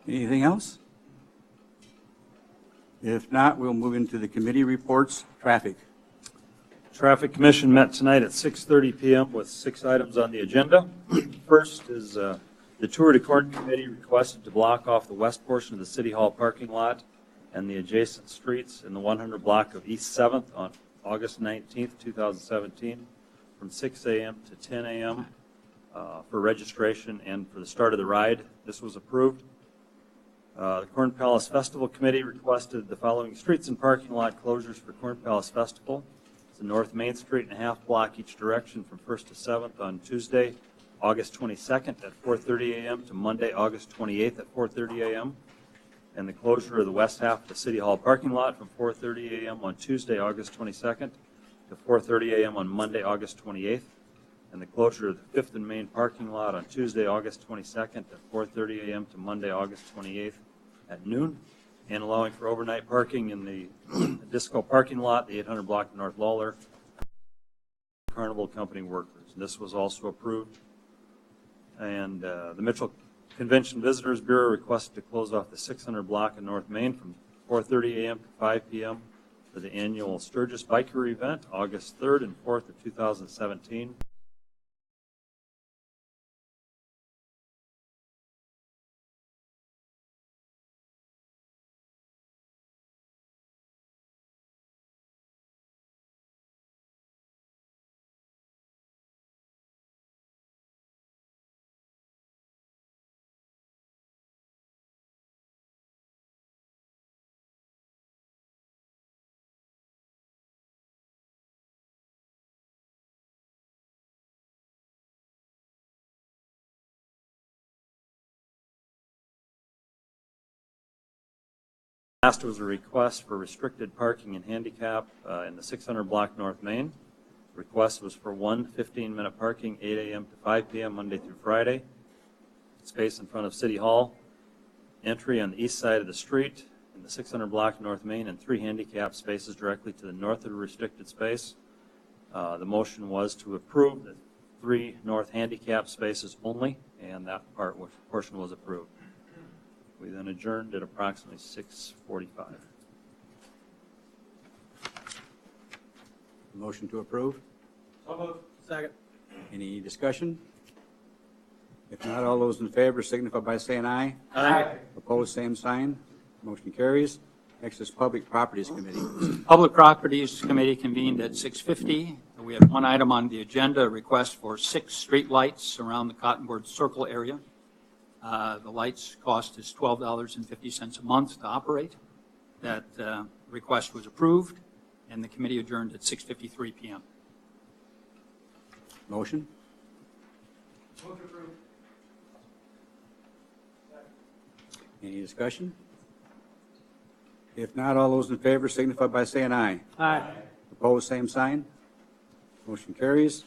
Anything else? If not, we'll move into the committee reports. Traffic. Traffic Commission met tonight at 6:30 p.m. with 6 items on the agenda. First is the Tour de Corn Committee requested to block off the west portion of the City Hall parking lot and the adjacent streets in the 100 block of East 7th on August 19th, 2017, from 6 a.m. to 10 a.m. For registration and for the start of the ride. This was approved. The Corn Palace Festival Committee requested the following streets and parking lot closures for Corn Palace Festival. It's the North Main Street and a half block each direction from 1st to 7th on Tuesday, August 22nd at 4:30 a.m. to Monday, August 28th at 4:30 a.m. And the closure of the west half of the City Hall parking lot from 4:30 a.m. on Tuesday, August 22nd to 4:30 a.m. on Monday, August 28th. And the closure of the 5th and Main parking lot on Tuesday, August 22nd at 4:30 a.m. to Monday, August 28th at noon, and allowing for overnight parking in the Disco parking lot, the 800 block of North Lawler, Carnival Company workers. This was also approved. And the Mitchell Convention Visitors Bureau requested to close off the 600 block of North Main from 4:30 a.m. to 5 p.m. for the annual Sturgis Biker event, August 3rd and 4th of 2017. Last was a request for restricted parking and handicap in the 600 block North Main. Request was for one 15-minute parking, 8 a.m. to 5 p.m. Monday through Friday. Space in front of City Hall. Entry on the east side of the street in the 600 block North Main, and 3 handicap spaces directly to the north of the restricted space. The motion was to approve the 3 north handicap spaces only, and that portion was approved. We then adjourned at approximately 6:45. Motion to approve? So moved. Second. Any discussion? If not, all those in favor signify by saying aye. Aye. Opposed, same sign. Motion carries. Next is Public Properties Committee. Public Properties Committee convened at 6:50. We have one item on the agenda, a request for 6 street lights around the Cottonwood Circle area. The lights cost is $12.50 a month to operate. That request was approved, and the committee adjourned at 6:53 p.m. Motion? Any discussion? If not, all those in favor signify by saying aye. Aye. Opposed, same sign. Motion carries.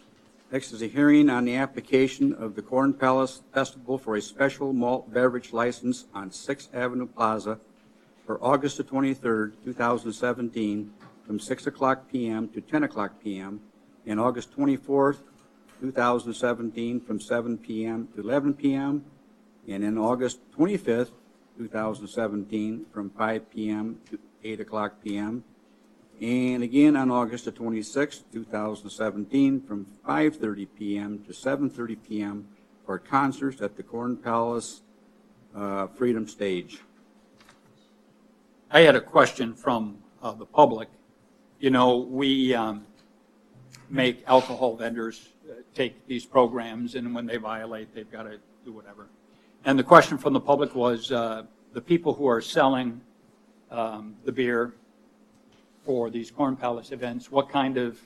Next is a hearing on the application of the Corn Palace Festival for a special malt beverage license on 6th Avenue Plaza for August the 23rd, 2017, from 6 o'clock p.m. to 10 o'clock p.m., and August 24th, 2017, from 7 p.m. to 11 p.m., and in August 25th, 2017, from 5 p.m. to 8 o'clock p.m., and again on August the 26th, 2017, from 5:30 p.m. to 7:30 p.m. for concerts at the Corn Palace Freedom Stage. I had a question from the public. You know, we make alcohol vendors take these programs, and when they violate, they've got to do whatever. And the question from the public was the people who are selling the beer for these Corn Palace events, what kind of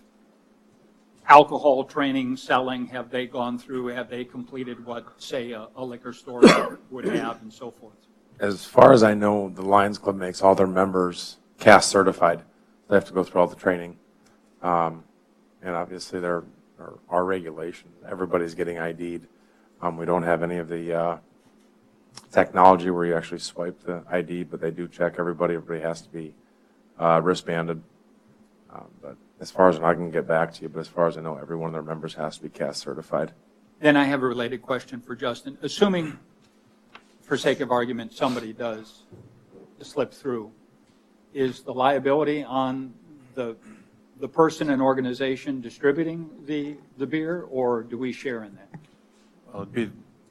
alcohol training, selling have they gone through? Have they completed what, say, a liquor store would have, and so forth? As far as I know, the Lions Club makes all their members CAS certified. They have to go through all the training. And obviously, there are regulations. Everybody's getting ID'd. We don't have any of the technology where you actually swipe the ID, but they do check everybody. Everybody has to be wristbanded. But as far as I can get back to you, but as far as I know, every one of their members has to be CAS certified. Then I have a related question for Justin. Assuming, for sake of argument, somebody does slip through, is the liability on the person and organization distributing the beer, or do we share in that? Well,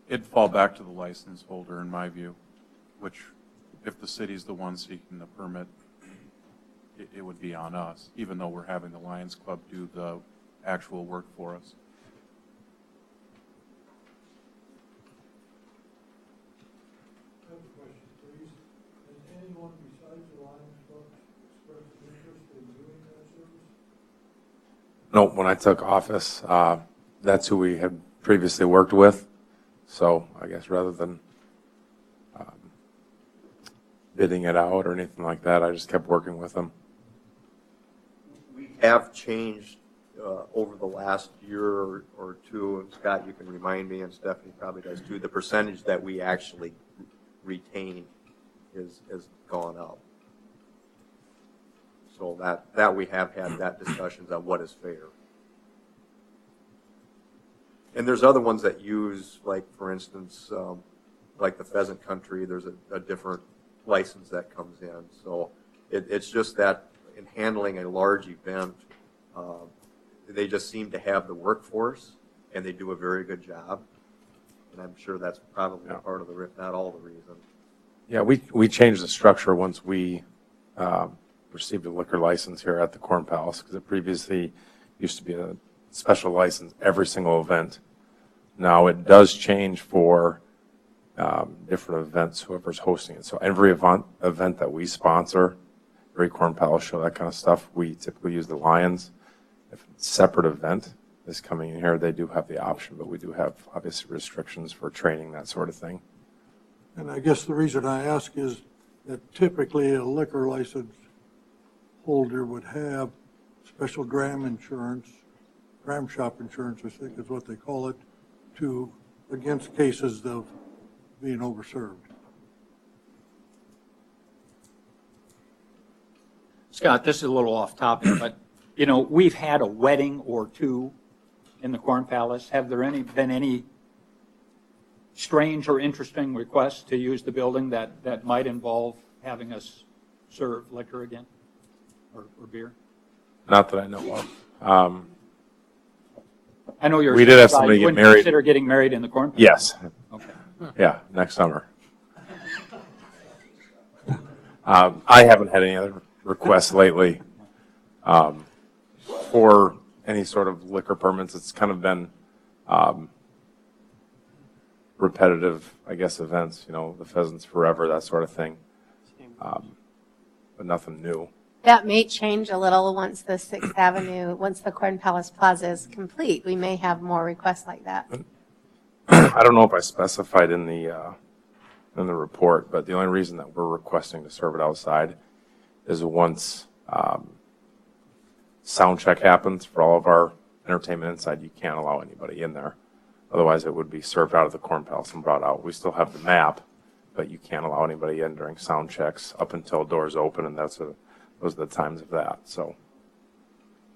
it'd fall back to the license holder, in my view, which if the city's the one seeking the permit, it would be on us, even though we're having the Lions Club do the actual work for us. I have a question, please. Has anyone besides the Lions Club expressed interest in doing that service? No, when I took office, that's who we had previously worked with. So I guess rather than bidding it out or anything like that, I just kept working with them. We have changed over the last year or two, and Scott, you can remind me, and Stephanie probably does too, the percentage that we actually retain has gone up. So that we have had that discussions on what is fair. And there's other ones that use, like for instance, like the Pheasant Country, there's a different license that comes in. So it's just that in handling a large event, they just seem to have the workforce, and they do a very good job. And I'm sure that's probably part of the, if not all the reason. Yeah, we changed the structure once we received a liquor license here at the Corn Palace, because it previously used to be a special license every single event. Now it does change for different events, whoever's hosting it. So every event that we sponsor, every Corn Palace show, that kind of stuff, we typically use the Lions. If a separate event is coming in here, they do have the option, but we do have obviously restrictions for training, that sort of thing. And I guess the reason I ask is that typically a liquor license holder would have special dram insurance, dram shop insurance, I think is what they call it, against cases of being overserved. Scott, this is a little off topic, but, you know, we've had a wedding or two in the Corn Palace. Have there been any strange or interesting requests to use the building that might involve having us serve liquor again or beer? Not that I know of. I know you're. We did have somebody get married. Consider getting married in the Corn Palace? Yes. Okay. Yeah, next summer. I haven't had any other requests lately for any sort of liquor permits. It's kind of been repetitive, I guess, events, you know, the Pheasants Forever, that sort of thing. But nothing new. That may change a little once the 6th Avenue, once the Corn Palace Plaza is complete. We may have more requests like that. I don't know if I specified in the report, but the only reason that we're requesting to serve it outside is once sound check happens for all of our entertainment inside, you can't allow anybody in there. Otherwise, it would be served out of the Corn Palace and brought out. We still have the map, but you can't allow anybody in during sound checks up until doors open, and those are the times of that. So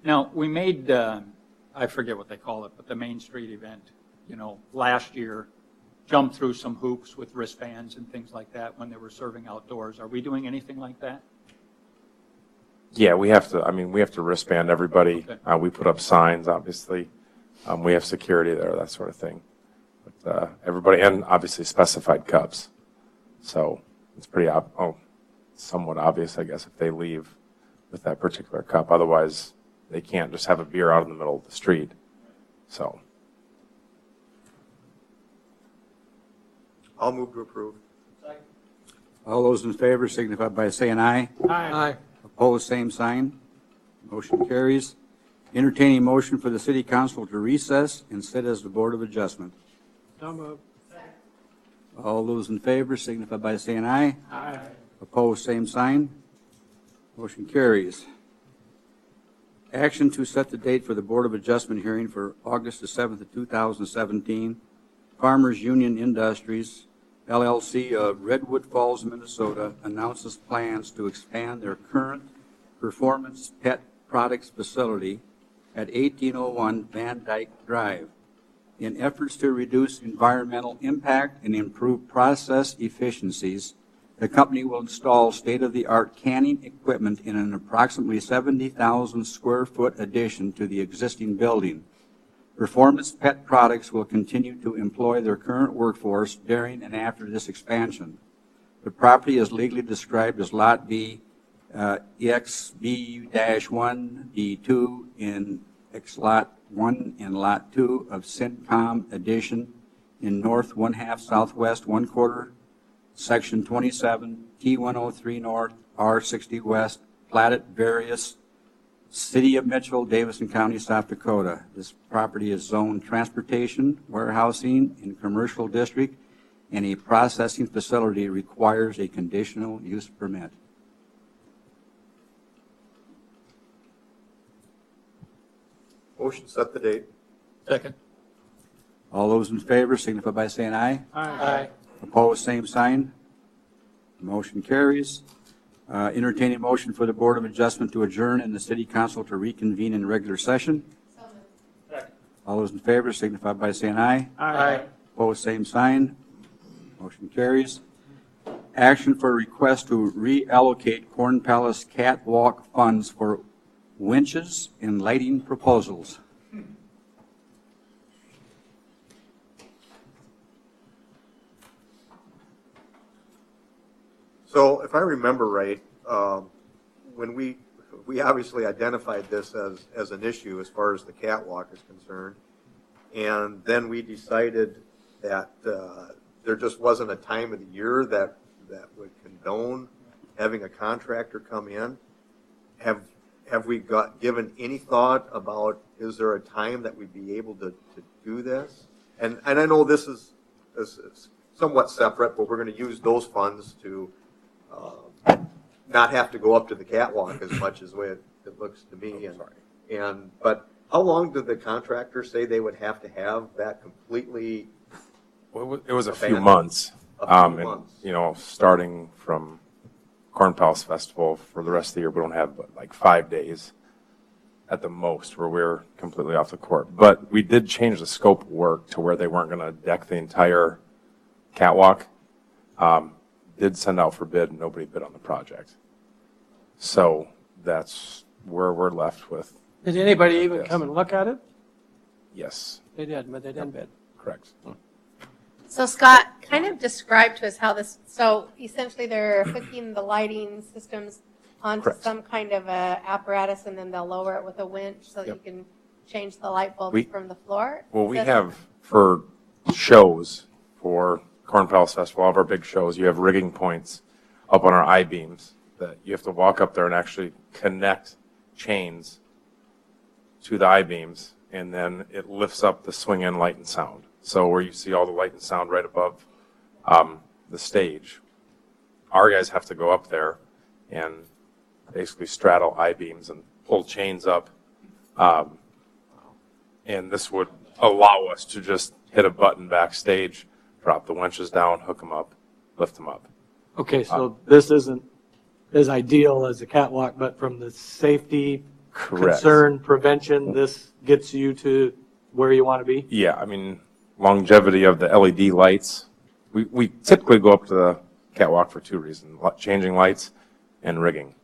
Now, we made, I forget what they call it, but the Main Street event, you know, last year, jumped through some hoops with wristbands and things like that when they were serving outdoors. Are we doing anything like that? yeah, we have to wristband everybody. Okay. We put up signs, obviously. We have security there, that sort of thing. But everybody, and obviously specified cups. So it's pretty somewhat obvious, I guess, if they leave with that particular cup. Otherwise, they can't just have a beer out in the middle of the street. So I'll move to approve. All those in favor signify by saying aye. Aye. Opposed, same sign. Motion carries. Entertaining motion for the city council to recess and sit as the Board of Adjustment. So moved. All those in favor signify by saying aye. Aye. Opposed, same sign. Motion carries. Action to set the date for the Board of Adjustment hearing for August the 7th of 2017. Farmers Union Industries, LLC of Redwood Falls, Minnesota, announces plans to expand their current Performance Pet Products facility at 1801 Van Dyke Drive. In efforts to reduce environmental impact and improve process efficiencies, the company will install state-of-the-art canning equipment in an approximately 70,000 square foot addition to the existing building. Performance Pet Products will continue to employ their current workforce during and after this expansion. The property is legally described as Lot B, EXB-1, D2 in X Lot 1 and Lot 2 of Centcom Edition in north 1/2 southwest 1/4, section 27, T103 north, R60 west, platted various City of Mitchell, Davidson County, South Dakota. This property is zoned transportation, warehousing, and commercial district, and a processing facility requires a conditional use permit. Motion set the date. Second. All those in favor signify by saying aye. Aye. Opposed, same sign. Motion carries. Entertaining motion for the Board of Adjustment to adjourn and the City Council to reconvene in regular session. All those in favor signify by saying aye. Aye. Opposed, same sign. Motion carries. Action for request to reallocate Corn Palace catwalk funds for winches and lighting proposals. So if I remember right, when we obviously identified this as an issue as far as the catwalk is concerned, and then we decided that there just wasn't a time of the year that would condone having a contractor come in. Have we given any thought about, is there a time that we'd be able to do this? And I know this is somewhat separate, but we're going to use those funds to not have to go up to the catwalk as much as the way it looks to me. But how long did the contractor say they would have to have that completely? Well, it was a few abandoned? months. A few months. You know, starting from Corn Palace Festival for the rest of the year, we don't have but like 5 days at the most where we're completely off the court. But we did change the scope of work to where they weren't going to deck the entire catwalk. Did send out for bid, and nobody bid on the project. So that's where we're left with. Did anybody even Yes. come and look at it? Yes, They did, but they didn't bid. correct. So Scott, kind of describe to us how this, so essentially they're hooking the lighting systems onto Correct. some kind of a apparatus and then they'll lower it with a winch so that you Yep. can change the light bulbs We- from the floor? Well, we Is that- have for shows, for Corn Palace Festival, all of our big shows, you have rigging points up on our I-beams that you have to walk up there and actually connect chains to the I-beams, and then it lifts up the swing-in light and sound. So where you see all the light and sound right above the stage, our guys have to go up there and basically straddle I-beams and pull chains up. And this would allow us to just hit a button backstage, drop the winches down, hook them up, lift them up. Okay, so this isn't as ideal as a catwalk, but from the safety Correct. concern prevention, this gets you to where you want to be? Yeah, I mean, longevity of the LED lights. We typically go up to the catwalk for two reasons, changing lights and rigging.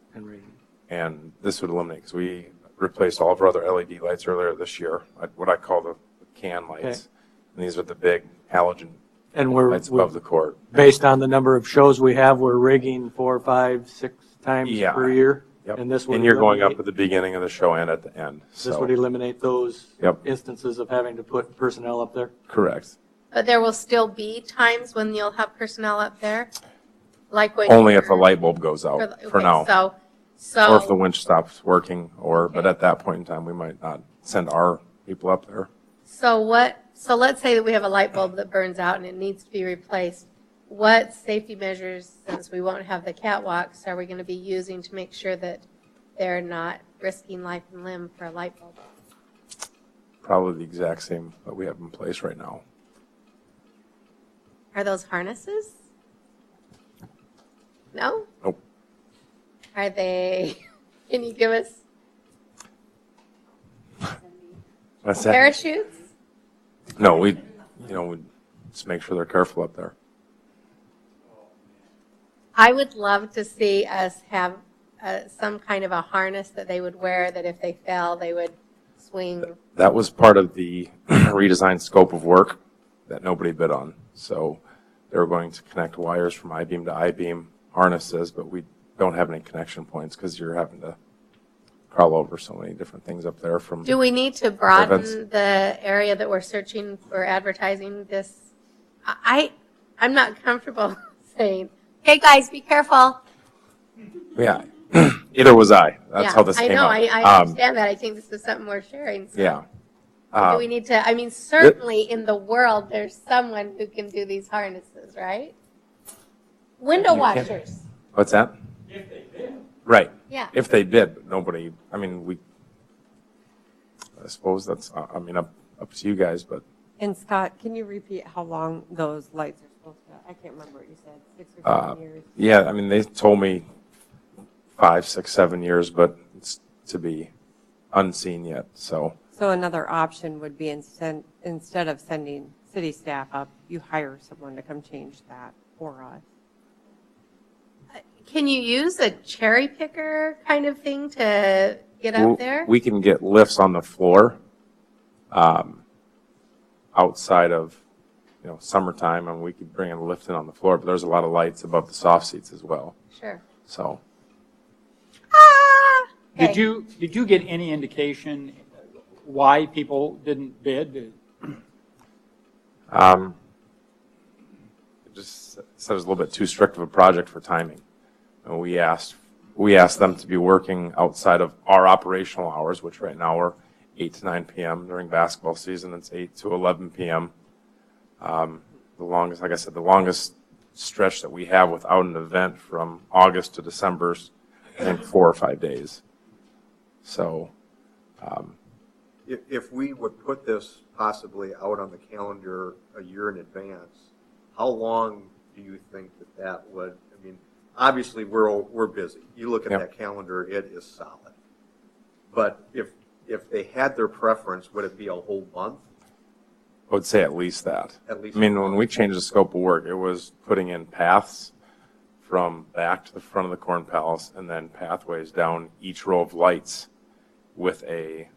And this would eliminate, because we replaced all of our other LED lights earlier this year, what I call the can lights. Okay. And these are the big halogen And we're, lights above the court. based on the number of shows we have, we're rigging 4, 5, 6 times Yeah. per year? Yep. And this would And you're going up eliminate- at the beginning of the show and at the end. This So, would eliminate those Yep. instances of having to put personnel up there? correct. But there will still be times when you'll have personnel up there? Like when Only if the you're- light bulb goes out, for okay, now. So, Or if the winch stops working, but at that point in time, we might not send our people up there. so let's say that we have a light bulb that burns out and it needs to be replaced. What safety measures, since we won't have the catwalks, are we going to be using to make sure that they're not risking life and limb for a light bulb? Probably the exact same that we have in place right now. Are those harnesses? No? Nope. Are they, can you give us What's that? parachutes? No, we just make sure they're careful up there. I would love to see us have some kind of a harness that they would wear that if they fell, they would swing. That was part of the redesigned scope of work that nobody bid on. So they were going to connect wires from I-beam to I-beam harnesses, but we don't have any connection points because you're having to crawl over so many different things up there from. Do we need to broaden the area that we're searching for advertising this? I'm not comfortable saying, hey, guys, be careful. Yeah, either was I. That's Yeah, how this came out. I understand that. I think this is something worth sharing. So. Yeah. Do we need to, I mean, certainly in the world, there's someone who can do these harnesses, right? Window You can. washers. What's that? Right. Yeah. If they bid, but nobody, I mean, I suppose that's, up to you guys, but And Scott, can you repeat how long those lights are supposed to, I can't remember what you said, 6 or 7 years? yeah, I mean, they told me 5, 6, 7 years, but it's to be unseen yet, so. So another option would be instead of sending city staff up, you hire someone to come change that for us. Can you use a cherry picker kind of thing to get up there? We can get lifts on the floor, outside of, summertime, and we could bring a lift in on the floor, but there's a lot of lights above the soft seats as well, Sure. so. Did you get any indication why people didn't bid? It just said it was a little bit too strict of a project for timing. And we asked them to be working outside of our operational hours, which right now are 8 to 9 p.m. During basketball season, it's 8 to 11 p.m. The longest, like I said, the longest stretch that we have without an event from August to December's, I think, 4 or 5 days. So, If we would put this possibly out on the calendar a year in advance, how long do you think that would, I mean, obviously we're busy. You look at Yep. that calendar, it is solid. But if they had their preference, would it be a whole month? I would say at least that. At least I mean, when we changed the scope of work, it was putting in paths from back to the front of the Corn Palace and then pathways down each row of lights with a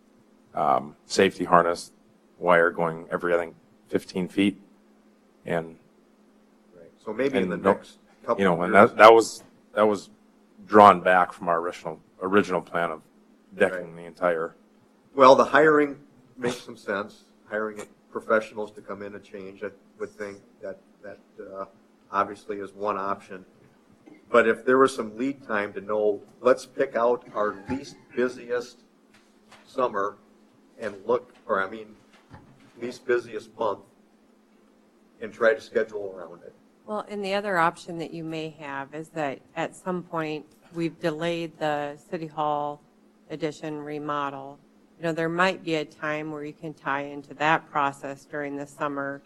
safety harness wire going every, I think, 15 feet. And, So maybe in the and next couple of and years. that was drawn back from our original plan of decking the entire. Well, the hiring makes some sense, hiring professionals to come in and change. I would think that obviously is one option. But if there was some lead time to know, let's pick out our least busiest summer and least busiest month and try to schedule around it. Well, and the other option that you may have is that at some point, we've delayed the City Hall addition remodel. There might be a time where you can tie into that process during the summer,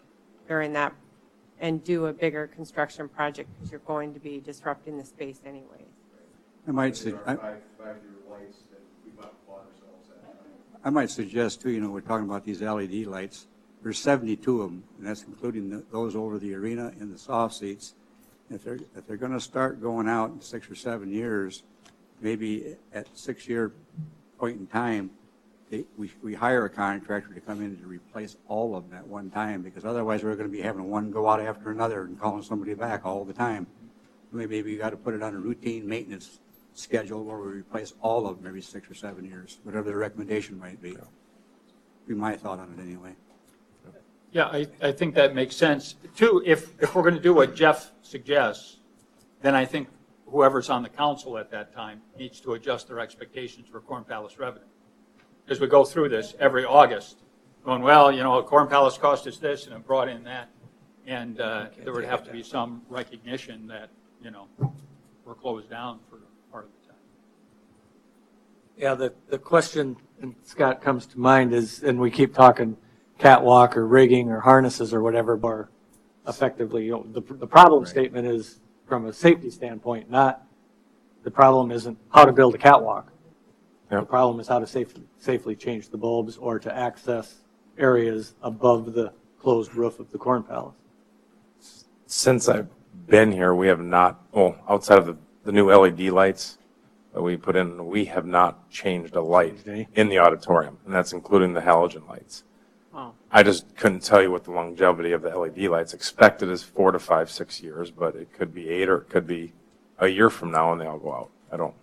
and do a bigger construction project because you're going to be disrupting the space anyway. I might suggest too, we're talking about these LED lights. There's 72 of them, and that's including those over the arena and the soft seats. If they're going to start going out in 6 or 7 years, maybe at 6-year point in time, we hire a contractor to come in to replace all of them at one time, because otherwise we're going to be having one go out after another and calling somebody back all the time. Maybe we got to put it on a routine maintenance schedule where we replace all of them every 6 or 7 years, whatever the recommendation might be. Be my thought on it anyway. Yeah, I think that makes sense. Two, if we're going to do what Jeff suggests, then I think whoever's on the council at that time needs to adjust their expectations for Corn Palace revenue. Because we go through this every August, going, well, Corn Palace cost us this, and it brought in that. And there would have to be some recognition that, we're closed down for part of the time. Yeah, the question, and Scott, comes to mind is, and we keep talking catwalk or rigging or harnesses or whatever, but effectively, the problem statement is from a safety standpoint, not, the problem isn't how to build a catwalk. Yep. The problem is how to safely change the bulbs or to access areas above the closed roof of the Corn Palace. Since I've been here, we have not, outside of the new LED lights that we put in, we have not changed a light in the auditorium, and that's including the halogen lights. I just couldn't tell you what the longevity of the LED lights. Expected is 4 to 5, 6 years, but it could be 8 or it could be a year from now and they all go out. I don't.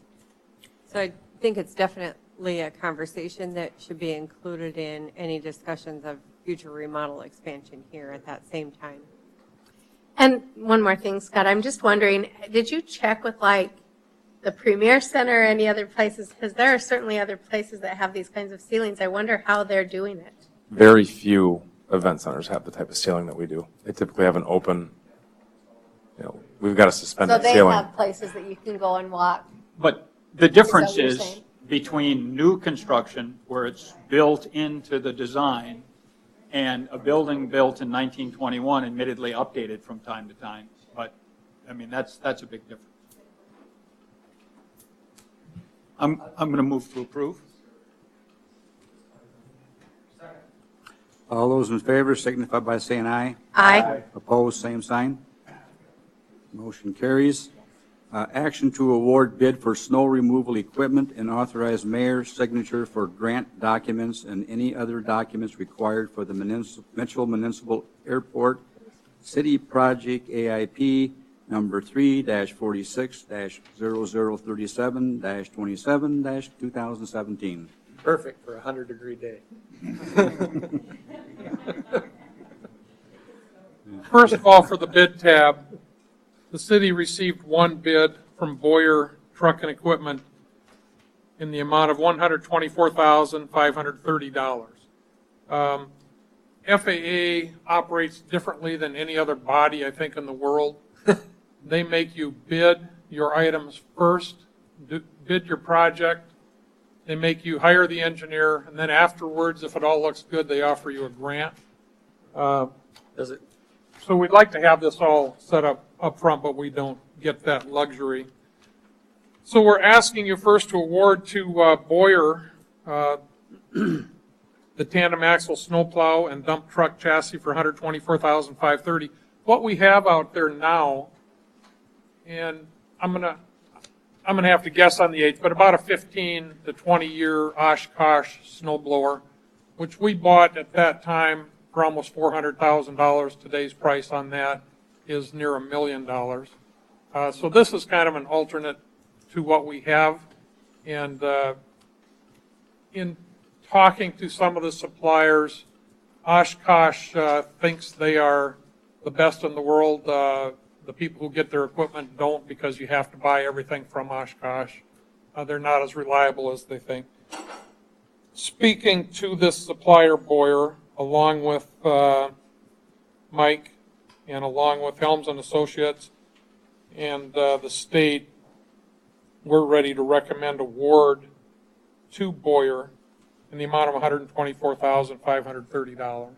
So I think it's definitely a conversation that should be included in any discussions of future remodel expansion here at that same time. And one more thing, Scott, I'm just wondering, did you check with like the Premier Center or any other places? Because there are certainly other places that have these kinds of ceilings. I wonder how they're doing it. Very few event centers have the type of ceiling that we do. They typically have an open, we've got a suspended So they ceiling. have places that you can go and walk. But the difference Is that what you're is saying? between new construction, where it's built into the design, and a building built in 1921, admittedly updated from time to time. But, I mean, that's a big difference. I'm going to move to approve. All those in favor signify by saying aye. Aye. Opposed, same sign. Motion carries. Action to award bid for snow removal equipment and authorize mayor's signature for grant documents and any other documents required for the Mitchell Municipal Airport City Project AIP number 3-46-0037-27-2017. Perfect for a 100-degree day. First of all, for the bid tab, the city received one bid from Boyer Truck and Equipment in the amount of $124,530. FAA operates differently than any other body, I think, in the world. They make you bid your items first, bid your project. They make you hire the engineer, and then afterwards, if it all looks good, they offer you a grant. Does it? So we'd like to have this all set up front, but we don't get that luxury. So we're asking you first to award to Boyer the tandem axle snowplow and dump truck chassis for $124,530. What we have out there now, and I'm gonna have to guess on the age, but about a 15 to 20 year Oshkosh snowblower, which we bought at that time for almost $400,000. Today's price on that is near $1 million. So this is kind of an alternate to what we have. And in talking to some of the suppliers, Oshkosh thinks they are the best in the world. The people who get their equipment don't, because you have to buy everything from Oshkosh. They're not as reliable as they think. Speaking to this supplier, Boyer, along with Mike and along with Helms and Associates and the state, we're ready to recommend award to Boyer in the amount of $124,530.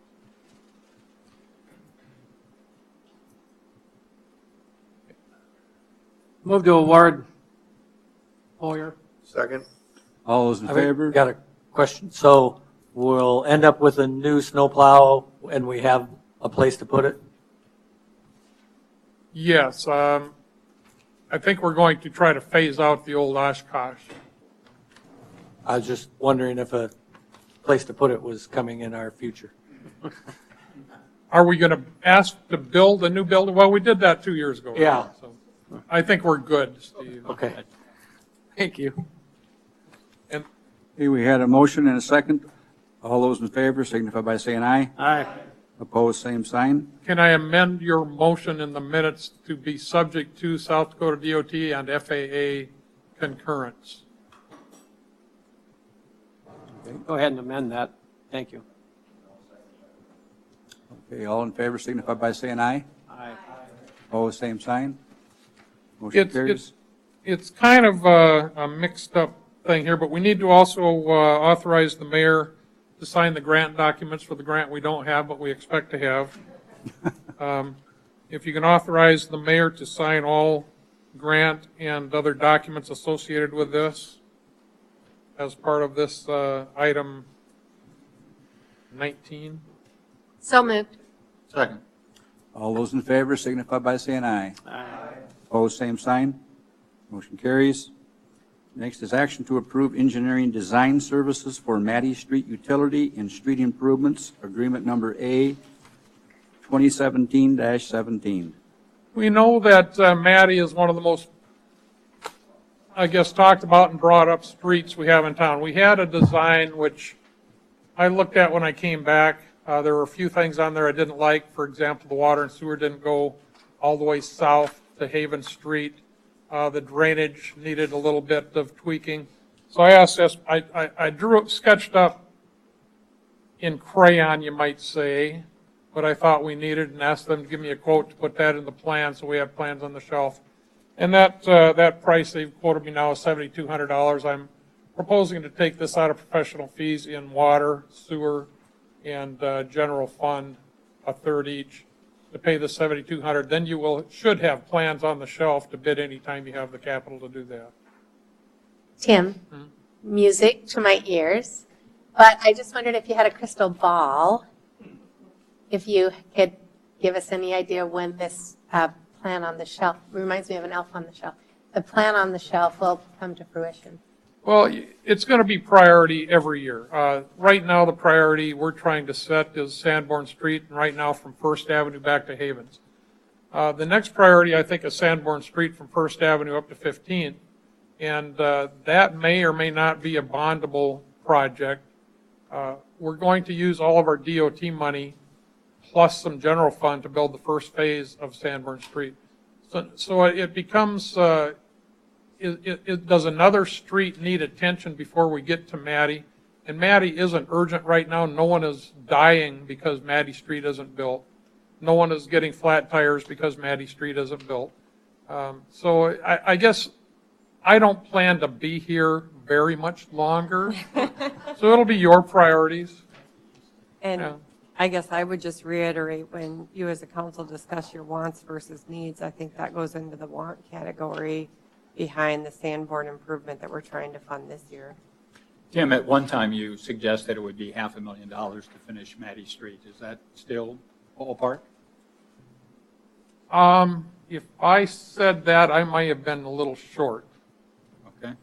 Move to award Boyer. Second. All those in favor? Got a question. So we'll end up with a new snowplow and we have a place to put it? Yes, I think we're going to try to phase out the old Oshkosh. I was just wondering if a place to put it was coming in our future. Are we going to ask to build a new building? Well, we did that 2 years ago. Yeah. So I think we're good, Steve. Okay. Thank you. And Okay, we had a motion and a second. All those in favor signify by saying aye. Aye. Opposed, same sign. can I amend your motion in the minutes to be subject to South Dakota DOT and FAA concurrence? Go ahead and amend that. Thank you. Okay, all in favor signify by saying aye. Aye. Opposed, same sign. Motion carries. It's kind of a mixed up thing here, but we need to also authorize the mayor to sign the grant documents for the grant we don't have, but we expect to have. If you can authorize the mayor to sign all grant and other documents associated with this as part of this item 19. So moved. Second. All those in favor signify by saying aye. Aye. Opposed, same sign. Motion carries. Next is action to approve engineering design services for Matty Street Utility and Street Improvements, agreement number A 2017-17. We know that Matty is one of the most, I guess, talked about and brought up streets we have in town. We had a design which I looked at when I came back. There were a few things on there I didn't like. For example, the water and sewer didn't go all the way south to Haven Street. The drainage needed a little bit of tweaking. So I asked this, I sketched up in crayon, you might say, what I thought we needed and asked them to give me a quote to put that in the plan, so we have plans on the shelf. And that price they've quoted me now is $7,200. I'm proposing to take this out of professional fees in water, sewer, and general fund, a third each, to pay the $7,200. Then you should have plans on the shelf to bid anytime you have the capital to do that. Tim, music to my ears, but I just wondered if you had a crystal ball, if you could give us any idea when this plan on the shelf, reminds me of an elf on the shelf, the plan on the shelf will come to fruition. Well, it's going to be priority every year. Right now, the priority we're trying to set is Sanborn Street, and right now from First Avenue back to Havens. The next priority, I think, is Sanborn Street from First Avenue up to 15th, and that may or may not be a bondable project. We're going to use all of our DOT money plus some general fund to build the first phase of Sanborn Street. So it becomes... does another street need attention before we get to Matty? And Matty isn't urgent right now. No one is dying because Matty Street isn't built. No one is getting flat tires because Matty Street isn't built. So I guess I don't plan to be here very much longer. So it'll be your priorities. And Yeah. I guess I would just reiterate, when you as a council discuss your wants versus needs, I think that goes into the want category behind the Sanborn improvement that we're trying to fund this year. Tim, at one time you suggested it would be $500,000 to finish Matty Street. Is that still ballpark? If I said that, I might have been a little short. Okay.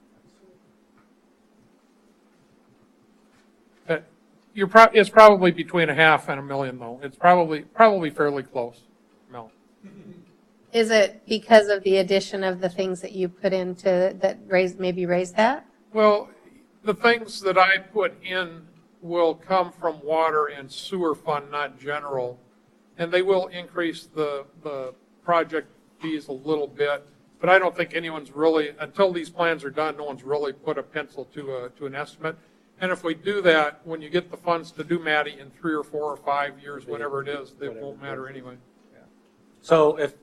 But it's probably between $500,000 and $1 million, though. It's probably fairly close. No. Is it because of the addition of the things that you put into that maybe raise that? Well, the things that I put in will come from water and sewer fund, not general, and they will increase the project fees a little bit. But I don't think anyone's really, until these plans are done, no one's really put a pencil to an estimate. And if we do that, when you get the funds to do Matty in 3 or 4 or 5 years, whatever it is, it won't matter anyway. So if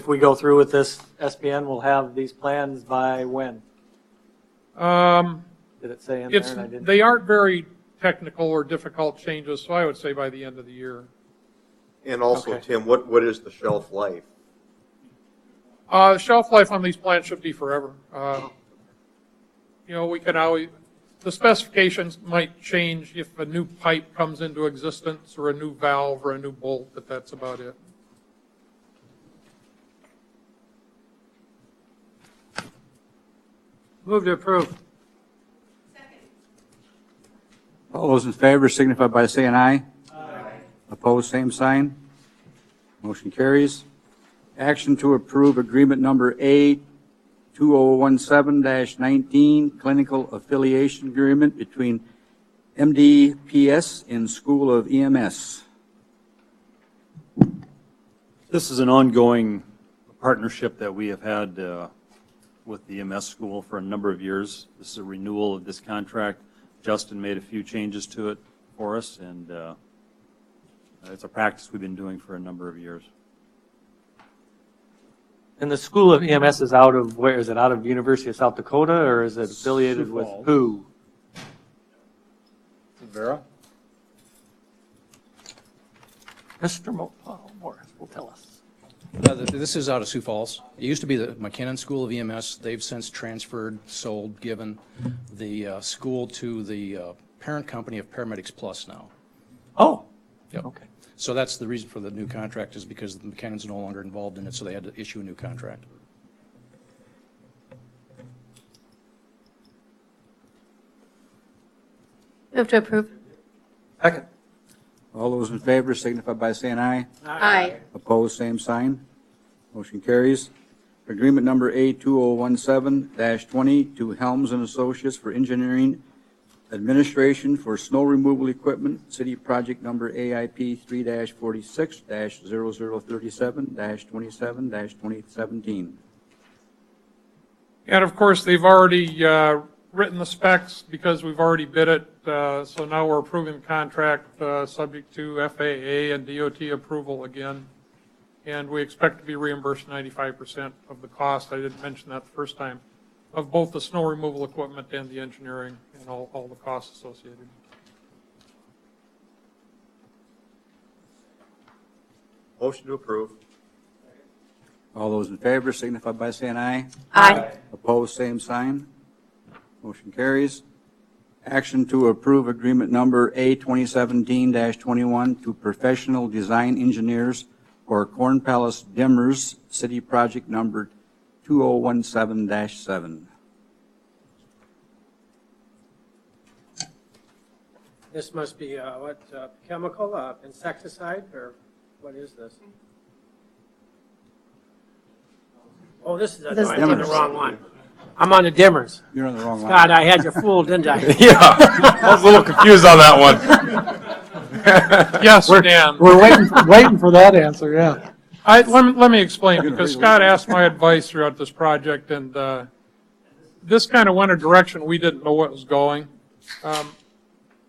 we go through with this, SPN will have these plans by when? Did it say in there? And I didn't. They aren't very technical or difficult changes, so I would say by the end of the year. And also, Okay. Tim, what is the shelf life? Shelf life on these plants should be forever. We can always, the specifications might change if a new pipe comes into existence or a new valve or a new bolt, but that's about it. Move to approve. All those in favor signify by saying aye. Aye. Opposed, same sign. Motion carries. Action to approve agreement number A 2017-19, clinical affiliation agreement between MDPS and School of EMS. This is an ongoing partnership that we have had with the EMS school for a number of years. This is a renewal of this contract. Justin made a few changes to it for us, and it's a practice we've been doing for a number of years. And the School of EMS is out of, where is it, out of University of South Dakota, or is it affiliated Sioux with Falls. who? Vera? Mr. Morris will tell us. This is out of Sioux Falls. It used to be the McKinnon School of EMS. They've since transferred, sold, given the school to the parent company of Paramedics Plus now. Oh, Yep. okay. So that's the reason for the new contract, is because the McKinnon's no longer involved in it, so they had to issue a new contract. Move to approve. Second. All those in favor signify by saying aye. Aye. Opposed, same sign. Motion carries. Agreement number A2017-20 to Helms and Associates for engineering administration for snow removal equipment, city project number AIP 3-46-0037-27-2017. And of course, they've already written the specs because we've already bid it. So now we're approving the contract subject to FAA and DOT approval again. And we expect to be reimbursed 95% of the cost. I didn't mention that the first time, of both the snow removal equipment and the engineering and all the costs associated. Motion to approve. All those in favor signify by saying aye. Aye. Opposed, same sign. Motion carries. Action to approve agreement number A2017-21 to Professional Design Engineers for Corn Palace Dimmers, city project number 2017-7. This must be, chemical, insecticide, or what is this? Oh, this is, I'm on the wrong one. I'm on the dimmers. You're on the wrong line. God, I had you fooled, didn't I? Yeah, I was a little confused on that one. Yes, Dan. We're waiting for that answer, yeah. Let me explain, because Scott asked my advice throughout this project, and this kind of went a direction we didn't know what was going.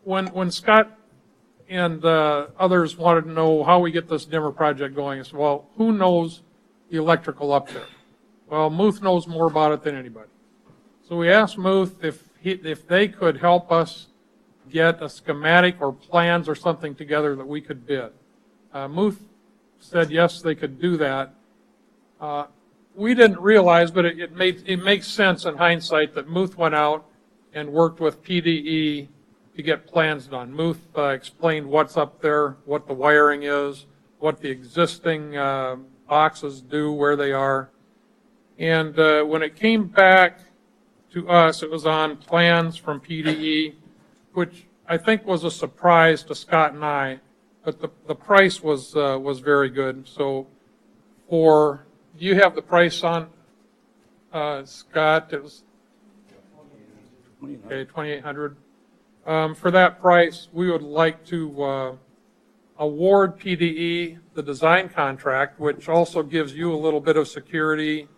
When Scott and others wanted to know how we get this dimmer project going, I said, well, who knows the electrical up there? Well, Muth knows more about it than anybody. So we asked Muth if they could help us get a schematic or plans or something together that we could bid. Muth said yes, they could do that. We didn't realize, but it makes sense in hindsight that Muth went out and worked with PDE to get plans done. Muth explained what's up there, what the wiring is, what the existing boxes do, where they are. And when it came back to us, it was on plans from PDE, which I think was a surprise to Scott and I, but the price was very good. So do you have the price on, Scott? It was okay, $2,800. For that price, we would like to award PDE the design contract, which also gives you a little bit of security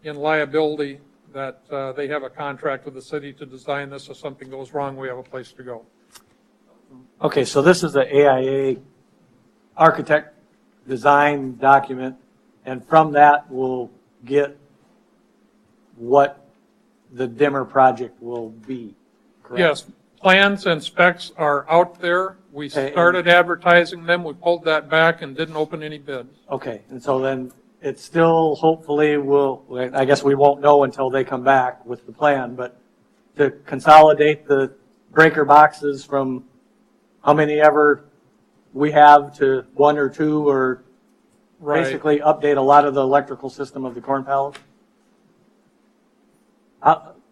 in liability that they have a contract with the city to design this. If something goes wrong, we have a place to go. Okay, so this is the AIA architect design document, and from that we'll get what the dimmer project will be, correct? Yes, plans and specs are out there. We Okay, started advertising them. We pulled that back and didn't open any bids. Okay, and so then it still hopefully will, I guess we won't know until they come back with the plan, but to consolidate the breaker boxes from how many ever we have to one or two, or Right. basically update a lot of the electrical system of the Corn Palace?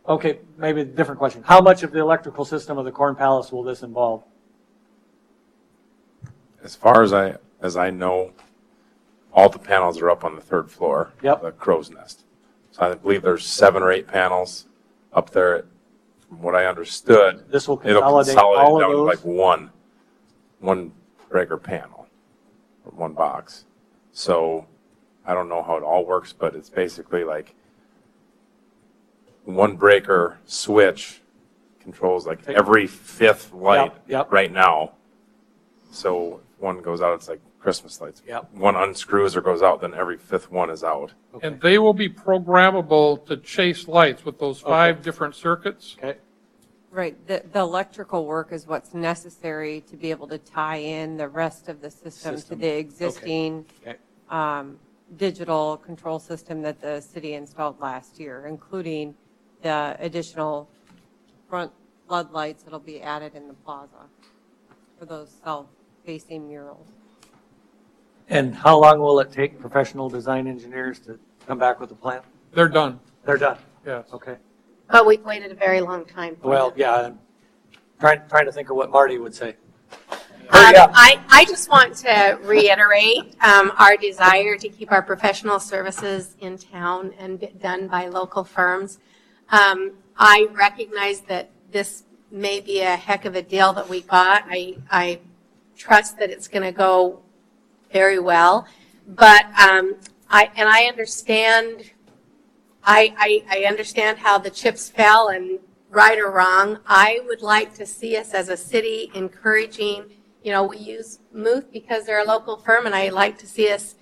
Okay, maybe a different question. How much of the electrical system of the Corn Palace will this involve? As far as I know, all the panels are up on the third floor. Yep. The crow's nest. So I believe there's 7 or 8 panels up there. From what I understood, This will it'll consolidate consolidate all of down to those? like one breaker panel, or one box. So I don't know how it all works, but it's basically like one breaker switch controls like every 5th light Yep. right now. So if one goes out, it's like Christmas lights. Yep. One unscrews or goes out, then every 5th one is out. And they will be programmable to chase lights with those 5 different circuits. Okay. Right, the electrical work is what's necessary to be able to tie in the rest of the system to the existing Okay. digital control system that the city installed last year, including the additional front floodlights that'll be added in the plaza for those south-facing murals. And how long will it take professional design engineers to come back with a plan? They're done. They're done? Yes. Okay. But we've waited a very long time. for Well, them. yeah, Trying to think of what Marty would say. I just want to reiterate our desire to keep our professional services in town and done by local firms. I recognize that this may be a heck of a deal that we got. I trust that it's going to go very well, but I understand. I understand how the chips fell, and right or wrong, I would like to see us as a city encouraging. We use Muth because they're a local firm, and I like to see us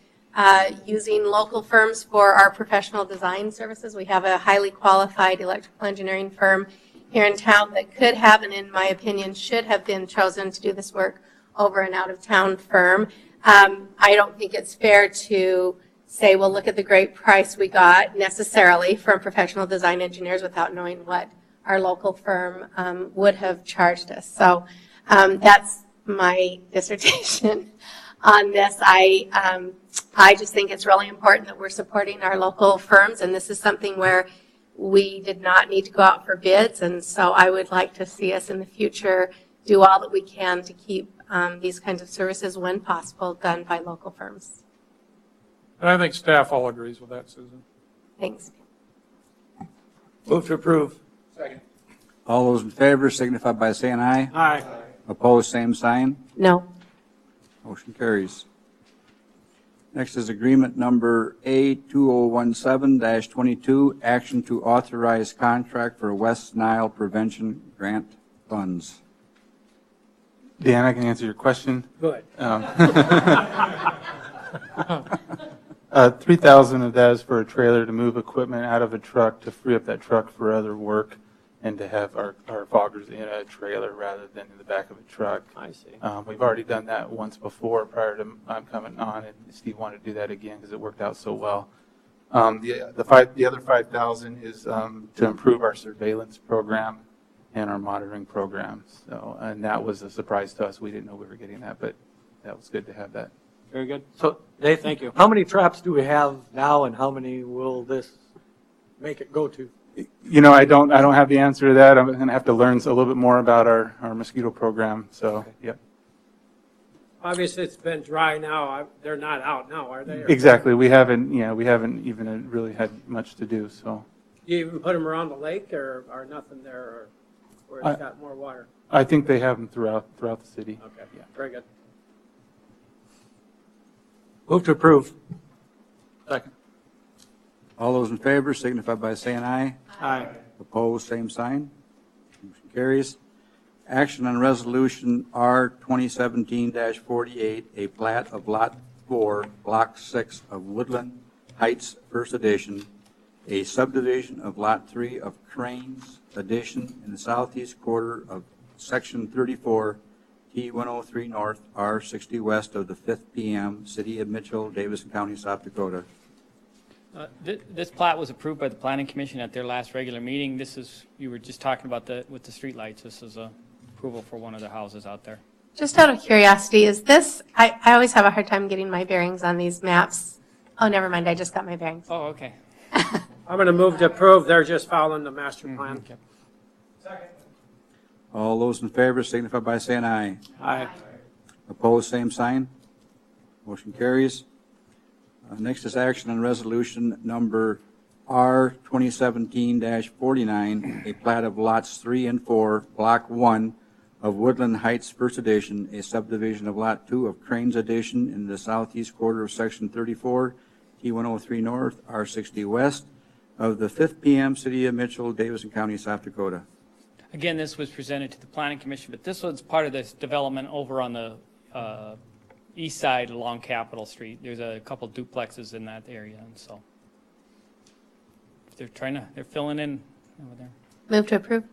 using local firms for our professional design services. We have a highly qualified electrical engineering firm here in town that could have, and in my opinion, should have been chosen to do this work over an out-of-town firm. I don't think it's fair to say, well, look at the great price we got necessarily from professional design engineers without knowing what our local firm would have charged us. So that's my dissertation on this. I just think it's really important that we're supporting our local firms, and this is something where we did not need to go out for bids, and so I would like to see us in the future do all that we can to keep these kinds of services, when possible, done by local firms. And I think staff all agrees with that, Susan. Thanks. Move to approve. Second. All those in favor signify by saying aye. Aye. Opposed, same sign. No. Motion carries. Next is agreement number A2017-22, action to authorize contract for West Nile Prevention Grant Funds. Dan, I can answer your question. Good. 3,000 of that is for a trailer to move equipment out of a truck to free up that truck for other work and to have our foggers in a trailer rather than in the back of a truck. I see. We've already done that once before prior to coming on, and Steve wanted to do that again because it worked out so well. The other 5,000 is to improve our surveillance program and our monitoring program. So, and that was a surprise to us. We didn't know we were getting that, but that was good to have that. Very good. So, Dave, thank you. How many traps do we have now, and how many will this make it go to? I don't have the answer to that. I'm going to have to learn a little bit more about our mosquito program. So, okay. Yep. Obviously, it's been dry now. They're not out now, are they? Exactly. We haven't even really had much to do. So. Do you even put them around the lake, or nothing there, or where it's got more water? I think they have them throughout the city. Okay. Yeah. Very good. Move to approve. Second. All those in favor signify by saying aye. Aye. Opposed, same sign. Motion carries. Action on resolution R 2017-48, a plat of Lot 4, Block 6 of Woodland Heights, First Edition, a subdivision of Lot 3 of Cranes Edition in the southeast quarter of Section 34, T103 North, R60 West of the 5th PM, City of Mitchell, Davidson County, South Dakota. This plat was approved by the Planning Commission at their last regular meeting. This is, you were just talking about with the streetlights. This is a approval for one of the houses out there. Just out of curiosity, is this, I always have a hard time getting my bearings on these maps. Oh, never mind, I just got my bearings. Oh, okay. I'm going to move to approve. They're just following the master plan. Okay. All those in favor signify by saying aye. Aye. Opposed, same sign. Motion carries. Next is action on resolution number R 2017-49, a plat of lots 3 and 4, Block 1 of Woodland Heights, First Edition, a subdivision of Lot 2 of Cranes Edition in the southeast quarter of Section 34, T103 North, R60 West of the 5th PM, City of Mitchell, Davidson County, South Dakota. Again, this was presented to the Planning Commission, but this was part of this development over on the east side along Capitol Street. There's a couple duplexes in that area, and so they're filling in over there. Move to approve.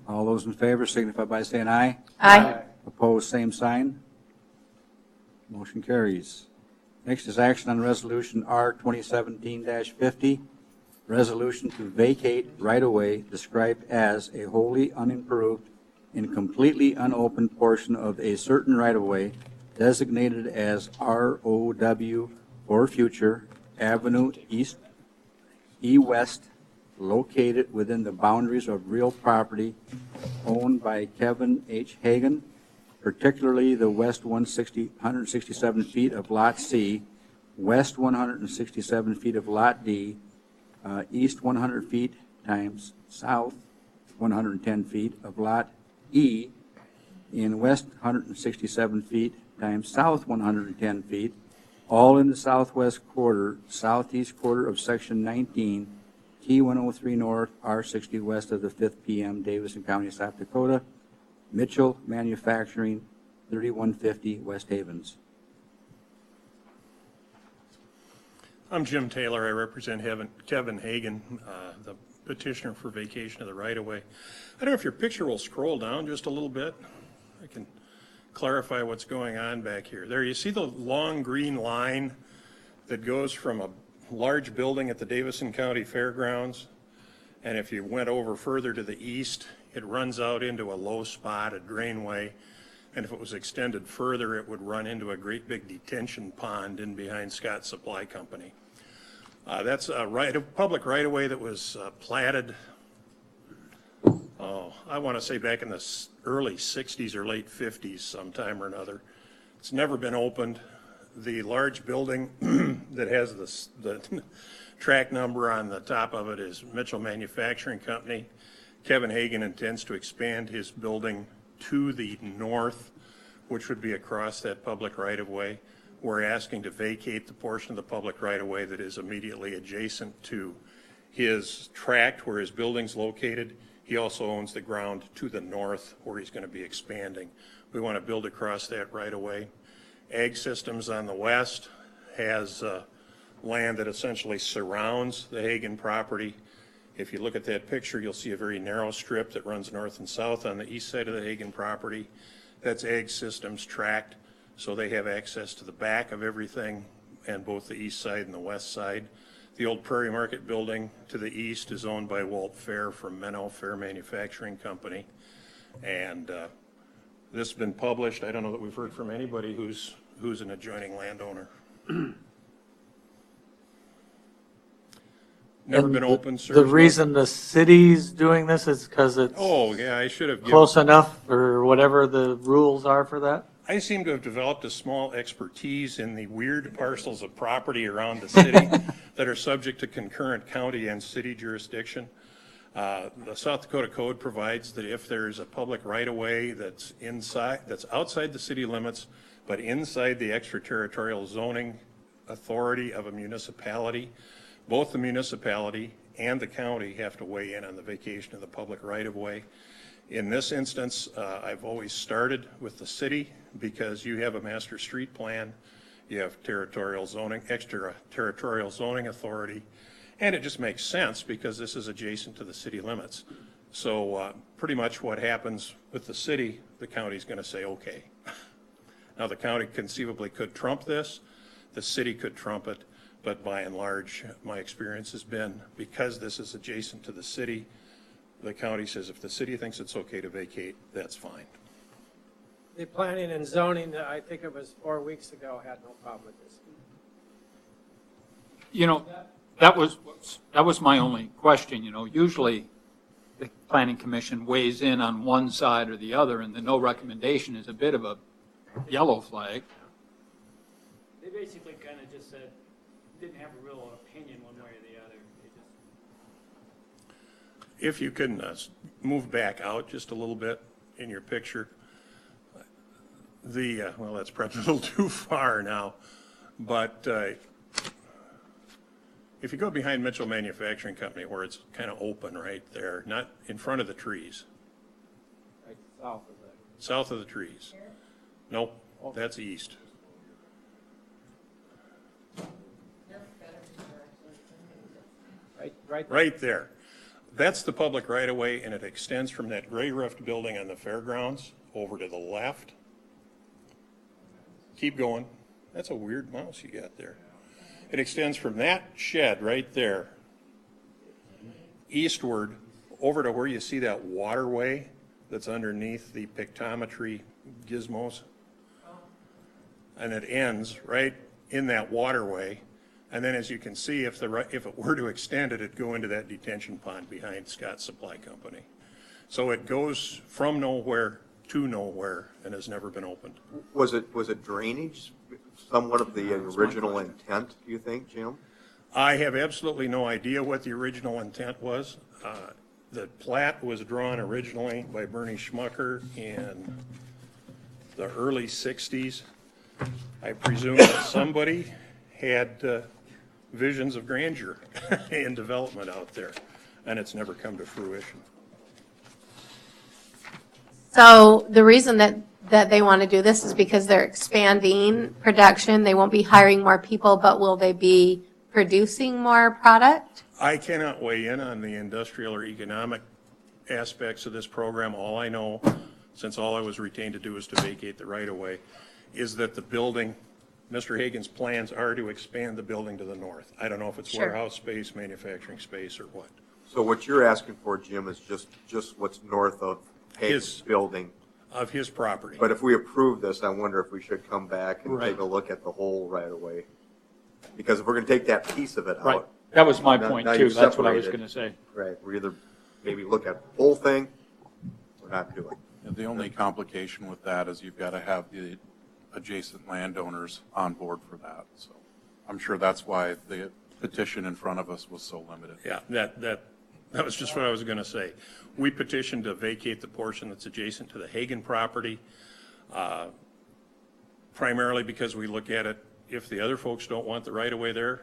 All those in favor signify by saying aye. Aye. Opposed, same sign. Motion carries. Next is action on resolution R 2017-50, resolution to vacate right-of-way described as a wholly unimproved and completely unopened portion of a certain right-of-way designated as ROW for future Avenue East, E-West, located within the boundaries of real property owned by Kevin H. Hagan, particularly the west 167 feet of Lot C, west 167 feet of Lot D, east 100 feet times south 110 feet of Lot E, in west 167 feet times south 110 feet, all in the southwest quarter, southeast quarter of Section 19, T103 North, R60 west of the 5th PM, Davidson County, South Dakota, Mitchell Manufacturing, 3150 West Havens. I'm Jim Taylor. I represent Kevin Hagan, the petitioner for vacation of the right-of-way. I don't know if your picture will scroll down just a little bit. I can clarify what's going on back here. There, you see the long green line that goes from a large building at the Davidson County Fairgrounds, and if you went over further to the east, it runs out into a low spot, a drainway, and if it was extended further, it would run into a great big detention pond in behind Scott Supply Company. That's a public right-of-way that was platted, I want to say back in the early 60s or late 50s sometime or another. It's never been opened. The large building that has the track number on the top of it is Mitchell Manufacturing Company. Kevin Hagan intends to expand his building to the north, which would be across that public right-of-way. We're asking to vacate the portion of the public right-of-way that is immediately adjacent to his tract where his building's located. He also owns the ground to the north where he's going to be expanding. We want to build across that right-of-way. Ag Systems on the west has land that essentially surrounds the Hagan property. If you look at that picture, you'll see a very narrow strip that runs north and south on the east side of the Hagan property. That's Ag Systems tract, so they have access to the back of everything and both the east side and the west side. The old Prairie Market building to the east is owned by Walt Fair from Menno Fair Manufacturing Company. And this has been published. I don't know that we've heard from anybody who's an adjoining landowner. Never been open. The reason the city's doing this is because it's I should have close enough or whatever the rules are for that? I seem to have developed a small expertise in the weird parcels of property around the city that are subject to concurrent county and city jurisdiction. The South Dakota Code provides that if there's a public right-of-way that's outside the city limits, but inside the extraterritorial zoning authority of a municipality, both the municipality and the county have to weigh in on the vacation of the public right-of-way. In this instance, I've always started with the city because you have a master street plan, you have territorial zoning, extraterritorial zoning authority, and it just makes sense because this is adjacent to the city limits. So pretty much what happens with the city, the county's going to say, okay. Now the county conceivably could trump this, the city could trump it, but by and large, my experience has been because this is adjacent to the city, the county says if the city thinks it's okay to vacate, that's fine. The planning and zoning, I think it was 4 weeks ago, had no problem with this. You know, that was my only question. You know, usually the planning commission weighs in on one side or the other, and the no recommendation is a bit of a yellow flag. They basically kind of just said, didn't have a real opinion one way or the other. If you can move back out just a little bit in your picture. Well, that's perhaps a little too far now, but if you go behind Mitchell Manufacturing Company where it's kind of open right there, not in front of the trees. Right south of that. South of the trees. Nope, that's east. Right there. That's the public right-of-way, and it extends from that gray roofed building on the fairgrounds over to the left. Keep going. That's a weird mouse you got there. It extends from that shed right there eastward over to where you see that waterway that's underneath the pictometry gizmos. And it ends right in that waterway, And then as you can see, if it were to extend it, it'd go into that detention pond behind Scott's Supply Company. So it goes from nowhere to nowhere and has never been opened. Was it drainage, somewhat of the original intent, do you think, Jim? I have absolutely no idea what the original intent was. The plat was drawn originally by Bernie Schmucker in the early 60s. I presume that somebody had visions of grandeur and development out there, and it's never come to fruition. So the reason that they want to do this is because they're expanding production. They won't be hiring more people, but will they be producing more product? I cannot weigh in on the industrial or economic aspects of this program. All I know, since all I was retained to do is to vacate the right-of-way, is that the building, Mr. Hagan's plans are to expand the building to the north. I don't know if it's Sure. warehouse space, manufacturing space, or what. So what you're asking for, Jim, is just what's north of Hagan's building. Of his property. But if we approve this, I wonder if we should come back and Right. take a look at the whole right away. Because if we're going to take that piece of it Right. out. That was my now- point, now too. you've That's what I was separated. going to say. Right, we either maybe look at the whole thing or not do it. And the only complication with that is you've got to have the adjacent landowners on board for that. So I'm sure that's why the petition in front of us was so limited. Yeah, that was just what I was going to say. We petitioned to vacate the portion that's adjacent to the Hagan property, primarily because we look at it, if the other folks don't want the right-of-way there,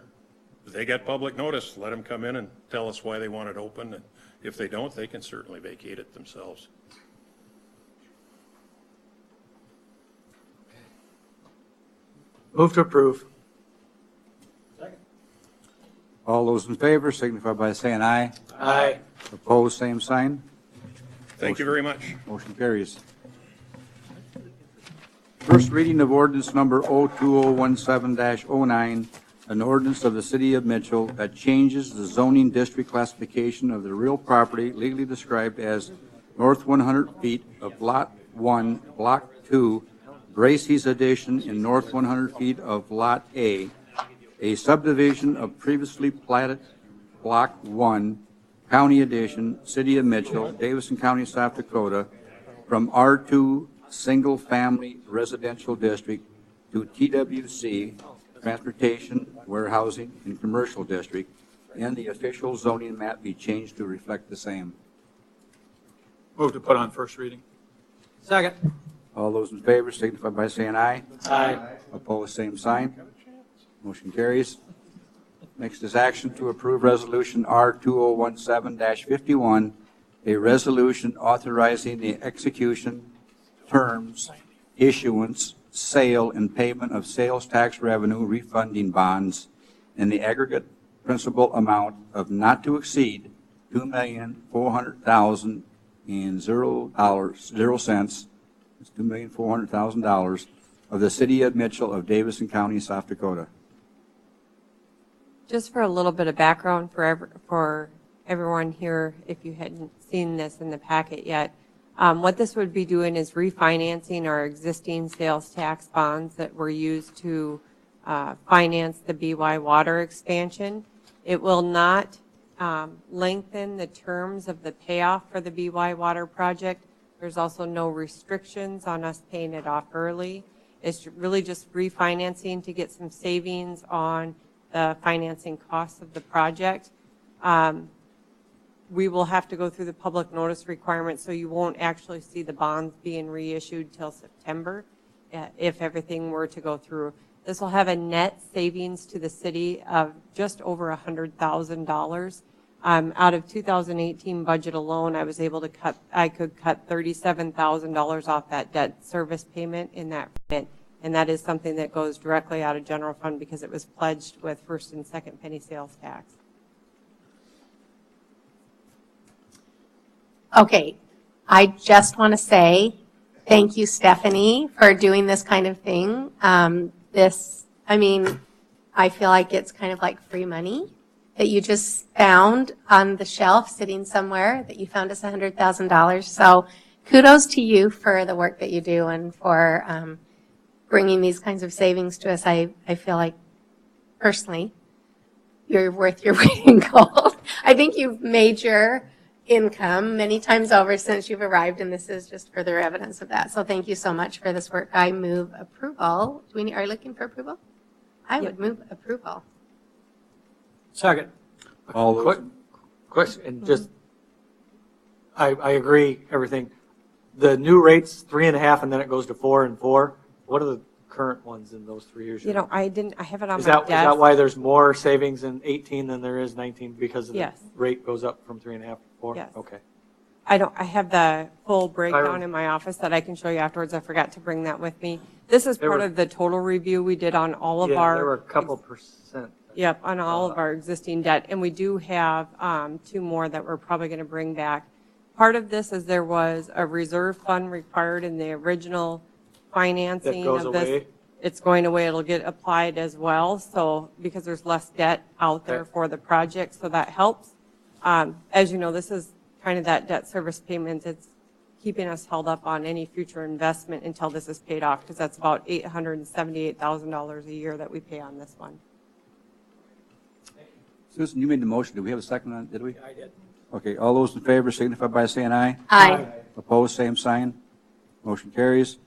they got public notice, let them come in and tell us why they want it open. And if they don't, they can certainly vacate it themselves. Move to approve. All those in favor signify by saying aye. Aye. Opposed, same sign. Thank you very much. Motion carries. First reading of ordinance number 02017-09, an ordinance of the City of Mitchell that changes the zoning district classification of the real property legally described as north 100 feet of Lot 1, Block 2, Bracey's addition in north 100 feet of Lot A subdivision of previously platted Block 1, County Addition, City of Mitchell, Davidson County, South Dakota, from R2 Single Family Residential District to TWC, Transportation, Warehousing, and Commercial District, and the official zoning map be changed to reflect the same. Move to put on first reading. Second. All those in favor signify by saying aye. Aye. Opposed, same sign. Motion carries. Next is action to approve Resolution R2017-51, a resolution authorizing the execution, terms, issuance, sale, and payment of sales tax revenue refunding bonds in the aggregate principal amount of not to exceed $2,400,000 and $0.00. It's $2,400,000 of the City of Mitchell of Davidson County, South Dakota. Just for a little bit of background for everyone here, if you hadn't seen this in the packet yet, what this would be doing is refinancing our existing sales tax bonds that were used to finance the BY Water expansion. It will not lengthen the terms of the payoff for the BY Water project. There's also no restrictions on us paying it off early. It's really just refinancing to get some savings on the financing costs of the project. We will have to go through the public notice requirements, so you won't actually see the bonds being reissued till September if everything were to go through. This will have a net savings to the city of just over $100,000. Out of 2018 budget alone, I could cut $37,000 off that debt service payment in that payment. And that is something that goes directly out of general fund because it was pledged with first and second penny sales tax. Okay, I just want to say thank you, Stephanie, for doing this kind of thing. I feel like it's kind of like free money that you just found on the shelf sitting somewhere, that you found us $100,000. So kudos to you for the work that you do and for bringing these kinds of savings to us. I feel like personally you're worth your weight in gold. I think you've made your income many times over since you've arrived, and this is just further evidence of that. So thank you so much for this work. I move approval. Are you looking for approval? I would move approval. Second. All those- Quick question, and just, I agree, everything. The new rate's 3.5, and then it goes to 4 and 4. What are the current ones in those 3 years? You know, I have it on Is my that, desk. is that why there's more savings in 18 than there is 19, because of the Yes. rate goes up from 3.5 to 4? Yes. Okay. I have the full breakdown Byron. in my office that I can show you afterwards. I forgot to bring that with me. This is There part were- of the total review we did on all of Yeah, our. there were a couple percent. Yep, on all of our existing debt, and we do have 2 more that we're probably going to bring back. Part of this is there was a reserve fund required in the original financing goes of this. away? It's going away, it'll get applied as well, so, because there's less debt out there Okay. for the project, so that helps. As you know, this is kind of that debt service payment, it's keeping us held up on any future investment until this is paid off, because that's about $878,000 a year that we pay on this one. Susan, you made the motion. Did we have a second on it? Did we? I did. Okay, all those in favor signify by saying aye. Aye. Opposed, same sign. Motion carries.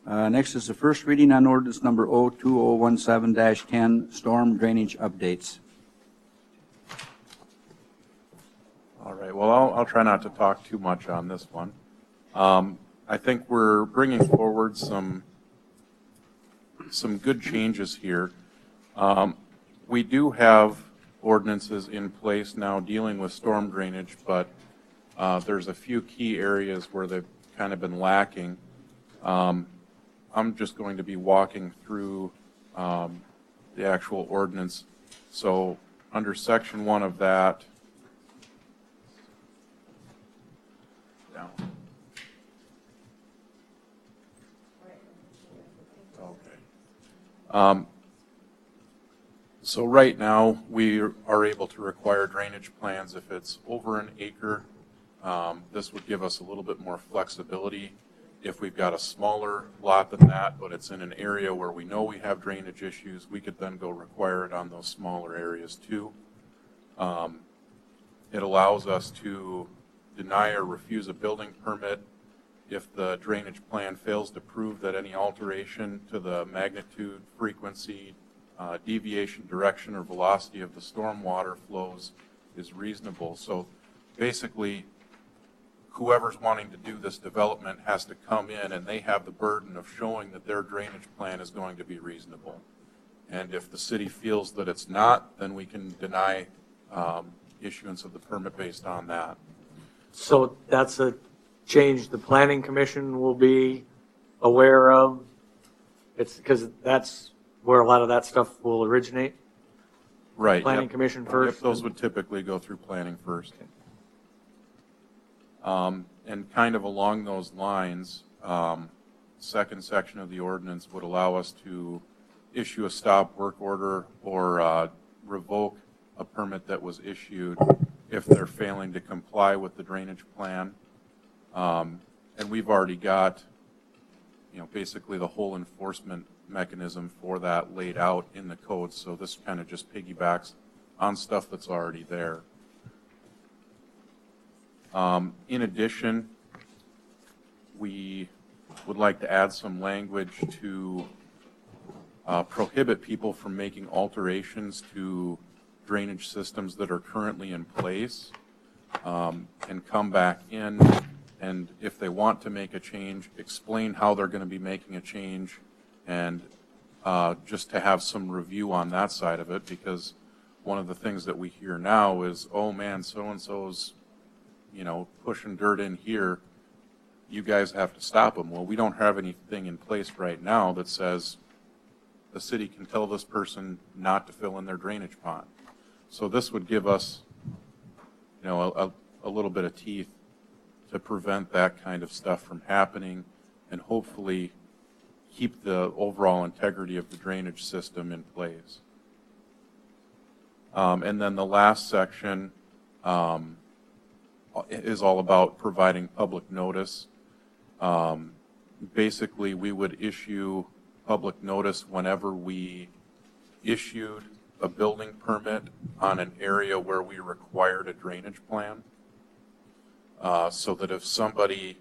Next is the first reading on ordinance number 02017-10, storm drainage updates. All right, well, I'll try not to talk too much on this one. I think we're bringing forward some good changes here. We do have ordinances in place now dealing with storm drainage, but there's a few key areas where they've kind of been lacking. I'm just going to be walking through the actual ordinance. So under section 1 of that, down. Okay. So right now, we are able to require drainage plans if it's over an acre. This would give us a little bit more flexibility. If we've got a smaller lot than that, but it's in an area where we know we have drainage issues, we could then go require it on those smaller areas too. It allows us to deny or refuse a building permit if the drainage plan fails to prove that any alteration to the magnitude, frequency, deviation, direction, or velocity of the stormwater flows is reasonable. So basically, whoever's wanting to do this development has to come in and they have the burden of showing that their drainage plan is going to be reasonable. And if the city feels that it's not, then we can deny issuance of the permit based on that. So that's a change the planning commission will be aware of? It's because that's where a lot of that stuff will originate? Right. Planning yep. commission first? Yep, those would typically go through planning first. And kind of along those lines, second section of the ordinance would allow us to issue a stop work order or revoke a permit that was issued if they're failing to comply with the drainage plan. And we've already got, basically the whole enforcement mechanism for that laid out in the code. So this kind of just piggybacks on stuff that's already there. In addition, we would like to add some language to prohibit people from making alterations to drainage systems that are currently in place, and come back in, and if they want to make a change, explain how they're going to be making a change, and just to have some review on that side of it, because one of the things that we hear now is, oh man, so-and-so's pushing dirt in here, you guys have to stop them. Well, we don't have anything in place right now that says the city can tell this person not to fill in their drainage pond. So this would give us, a little bit of teeth to prevent that kind of stuff from happening and hopefully keep the overall integrity of the drainage system in place. And then the last section is all about providing public notice. Basically, we would issue public notice whenever we issued a building permit on an area where we required a drainage plan. So that if somebody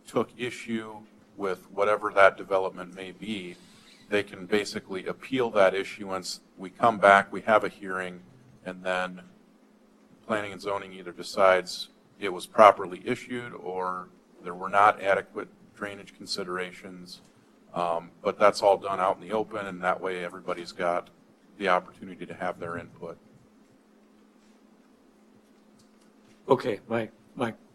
took issue with whatever that development may be, they can basically appeal that issuance. We come back, we have a hearing, and then planning and zoning either decides it was properly issued or there were not adequate drainage considerations. But that's all done out in the open, and that way everybody's got the opportunity to have their input. Okay, my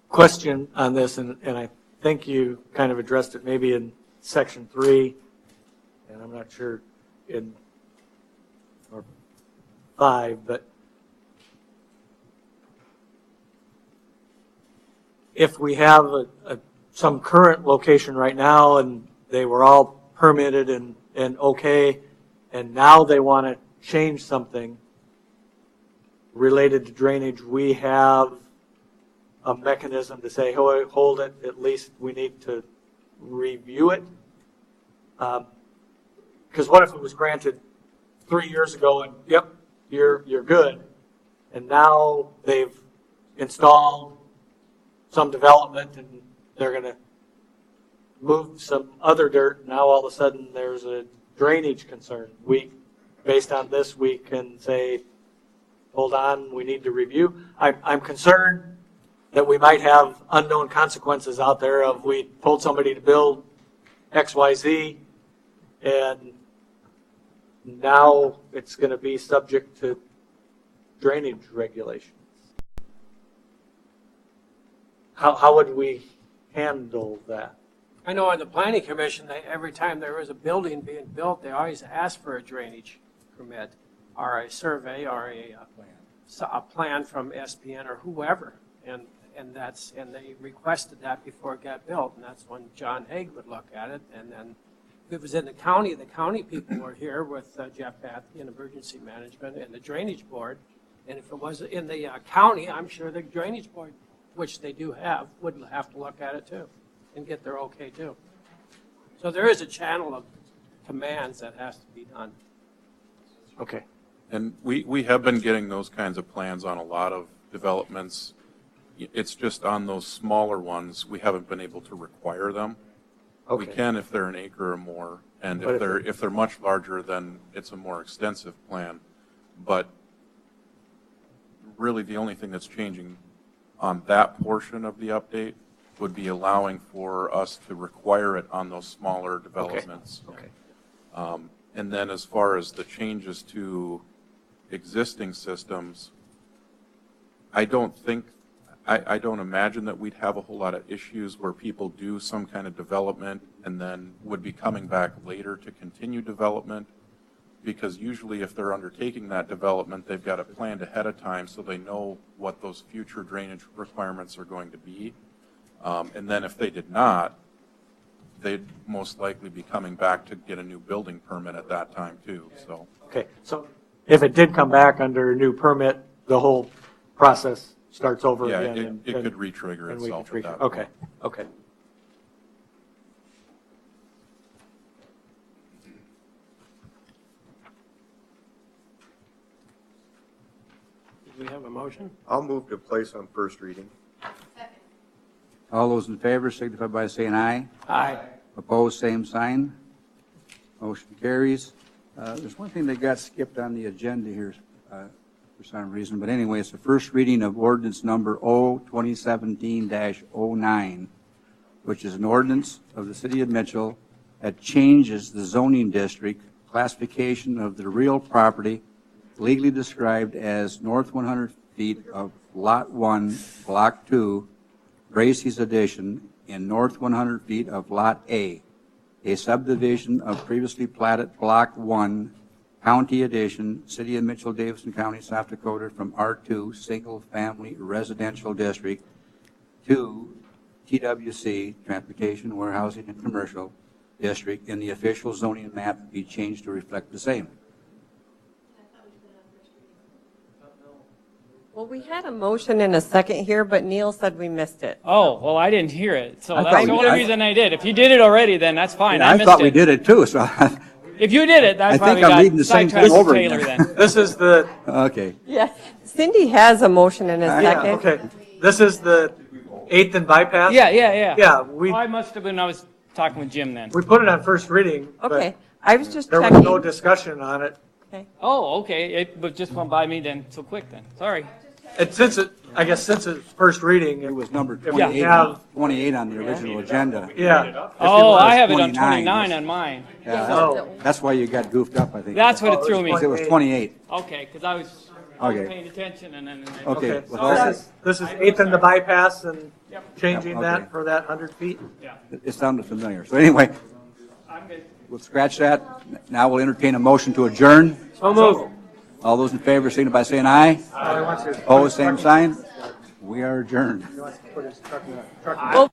question on this, and I think you kind of addressed it maybe in section 3, and I'm not sure in or 5, but if we have some current location right now and they were all permitted and okay, and now they want to change something related to drainage, we have a mechanism to say, hold it, at least we need to review it. Because what if it was granted 3 years ago and, yep, you're good, and now they've installed some development and they're going to move some other dirt, and now all of a sudden there's a drainage concern. Based on this, we can say, hold on, we need to review. I'm concerned that we might have unknown consequences out there of we told somebody to build XYZ, and now it's going to be subject to drainage regulations. How would we handle that? I know on the planning commission, every time there was a building being built, they always asked for a drainage permit or a survey or a plan from SPN or whoever. And they requested that before it got built, and that's when John Haig would look at it. And then if it was in the county people were here with Jeff Pathey in emergency management and the drainage board. And if it was in the county, I'm sure the drainage board, which they do have, would have to look at it too and get their okay too. So there is a channel of commands that has to be done. Okay. And we have been getting those kinds of plans on a lot of developments. It's just on those smaller ones, we haven't been able to require them. Okay. We can if they're an acre or more, and if they're much larger, then it's a more extensive plan. But really, the only thing that's changing on that portion of the update would be allowing for us to require it on those smaller developments. Okay. And then as far as the changes to existing systems, I don't imagine that we'd have a whole lot of issues where people do some kind of development and then would be coming back later to continue development. Because usually if they're undertaking that development, they've got it planned ahead of time so they know what those future drainage requirements are going to be. And then if they did not, they'd most likely be coming back to get a new building permit at that time too. So. Okay, so if it did come back under a new permit, the whole process starts over again. Yeah, it could re-trigger itself at that point. Okay, okay. Do we have a motion? I'll move to place on first reading. All those in favor signify by saying aye. Aye. Opposed, same sign. Motion carries. There's one thing that got skipped on the agenda here for some reason, but anyway, it's the first reading of ordinance number O-2017-09, which is an ordinance of the City of Mitchell that changes the zoning district classification of the real property legally described as north 100 feet of Lot 1, Block 2, Gracie's Addition, in north 100 feet of Lot A subdivision of previously platted Block 1, County Addition, City of Mitchell, Davidson County, South Dakota, from R2 Single Family Residential District to TWC, Transportation, Warehousing, and Commercial District, in the official zoning map be changed to reflect the same. Well, we had a motion in a second here, but Neil said we missed it. Oh, well, I didn't hear it, so I that's thought the we- only reason I did. If you did it already, then that's fine. I I missed thought we it. did it too, so If you did it, I that probably think I'm reading got the same sidetracked thing with over Taylor again. then. This is the, Okay. Yes. Cindy has a motion in a yeah, second. okay. This is the 8th and bypass? Yeah, yeah, yeah. Yeah, we, Oh, I must have been, I was talking with Jim then. we put it on first reading, but Okay, I was just there was checking. no discussion on it. Oh, okay, it but just went by me then so quick then, sorry. And since it, I guess since it's first reading. It was number if we 28, have- 28 on the original agenda. Yeah. Oh, I have it on 29. 29 on mine. Yeah, that's why you got goofed up, I think. That's what it threw me. It was 28. Okay, because I was Okay. paying attention and then. Okay. So this is 8th and the bypass and changing Yep, that okay. for that 100 feet? It sounded familiar. So anyway, I'm good. we'll scratch that. Now we'll entertain a motion to adjourn. So moved. All those in favor, signify by saying aye. I want to- Opposed, same sign. We are adjourned. He wants to put his truck in the truck. Well,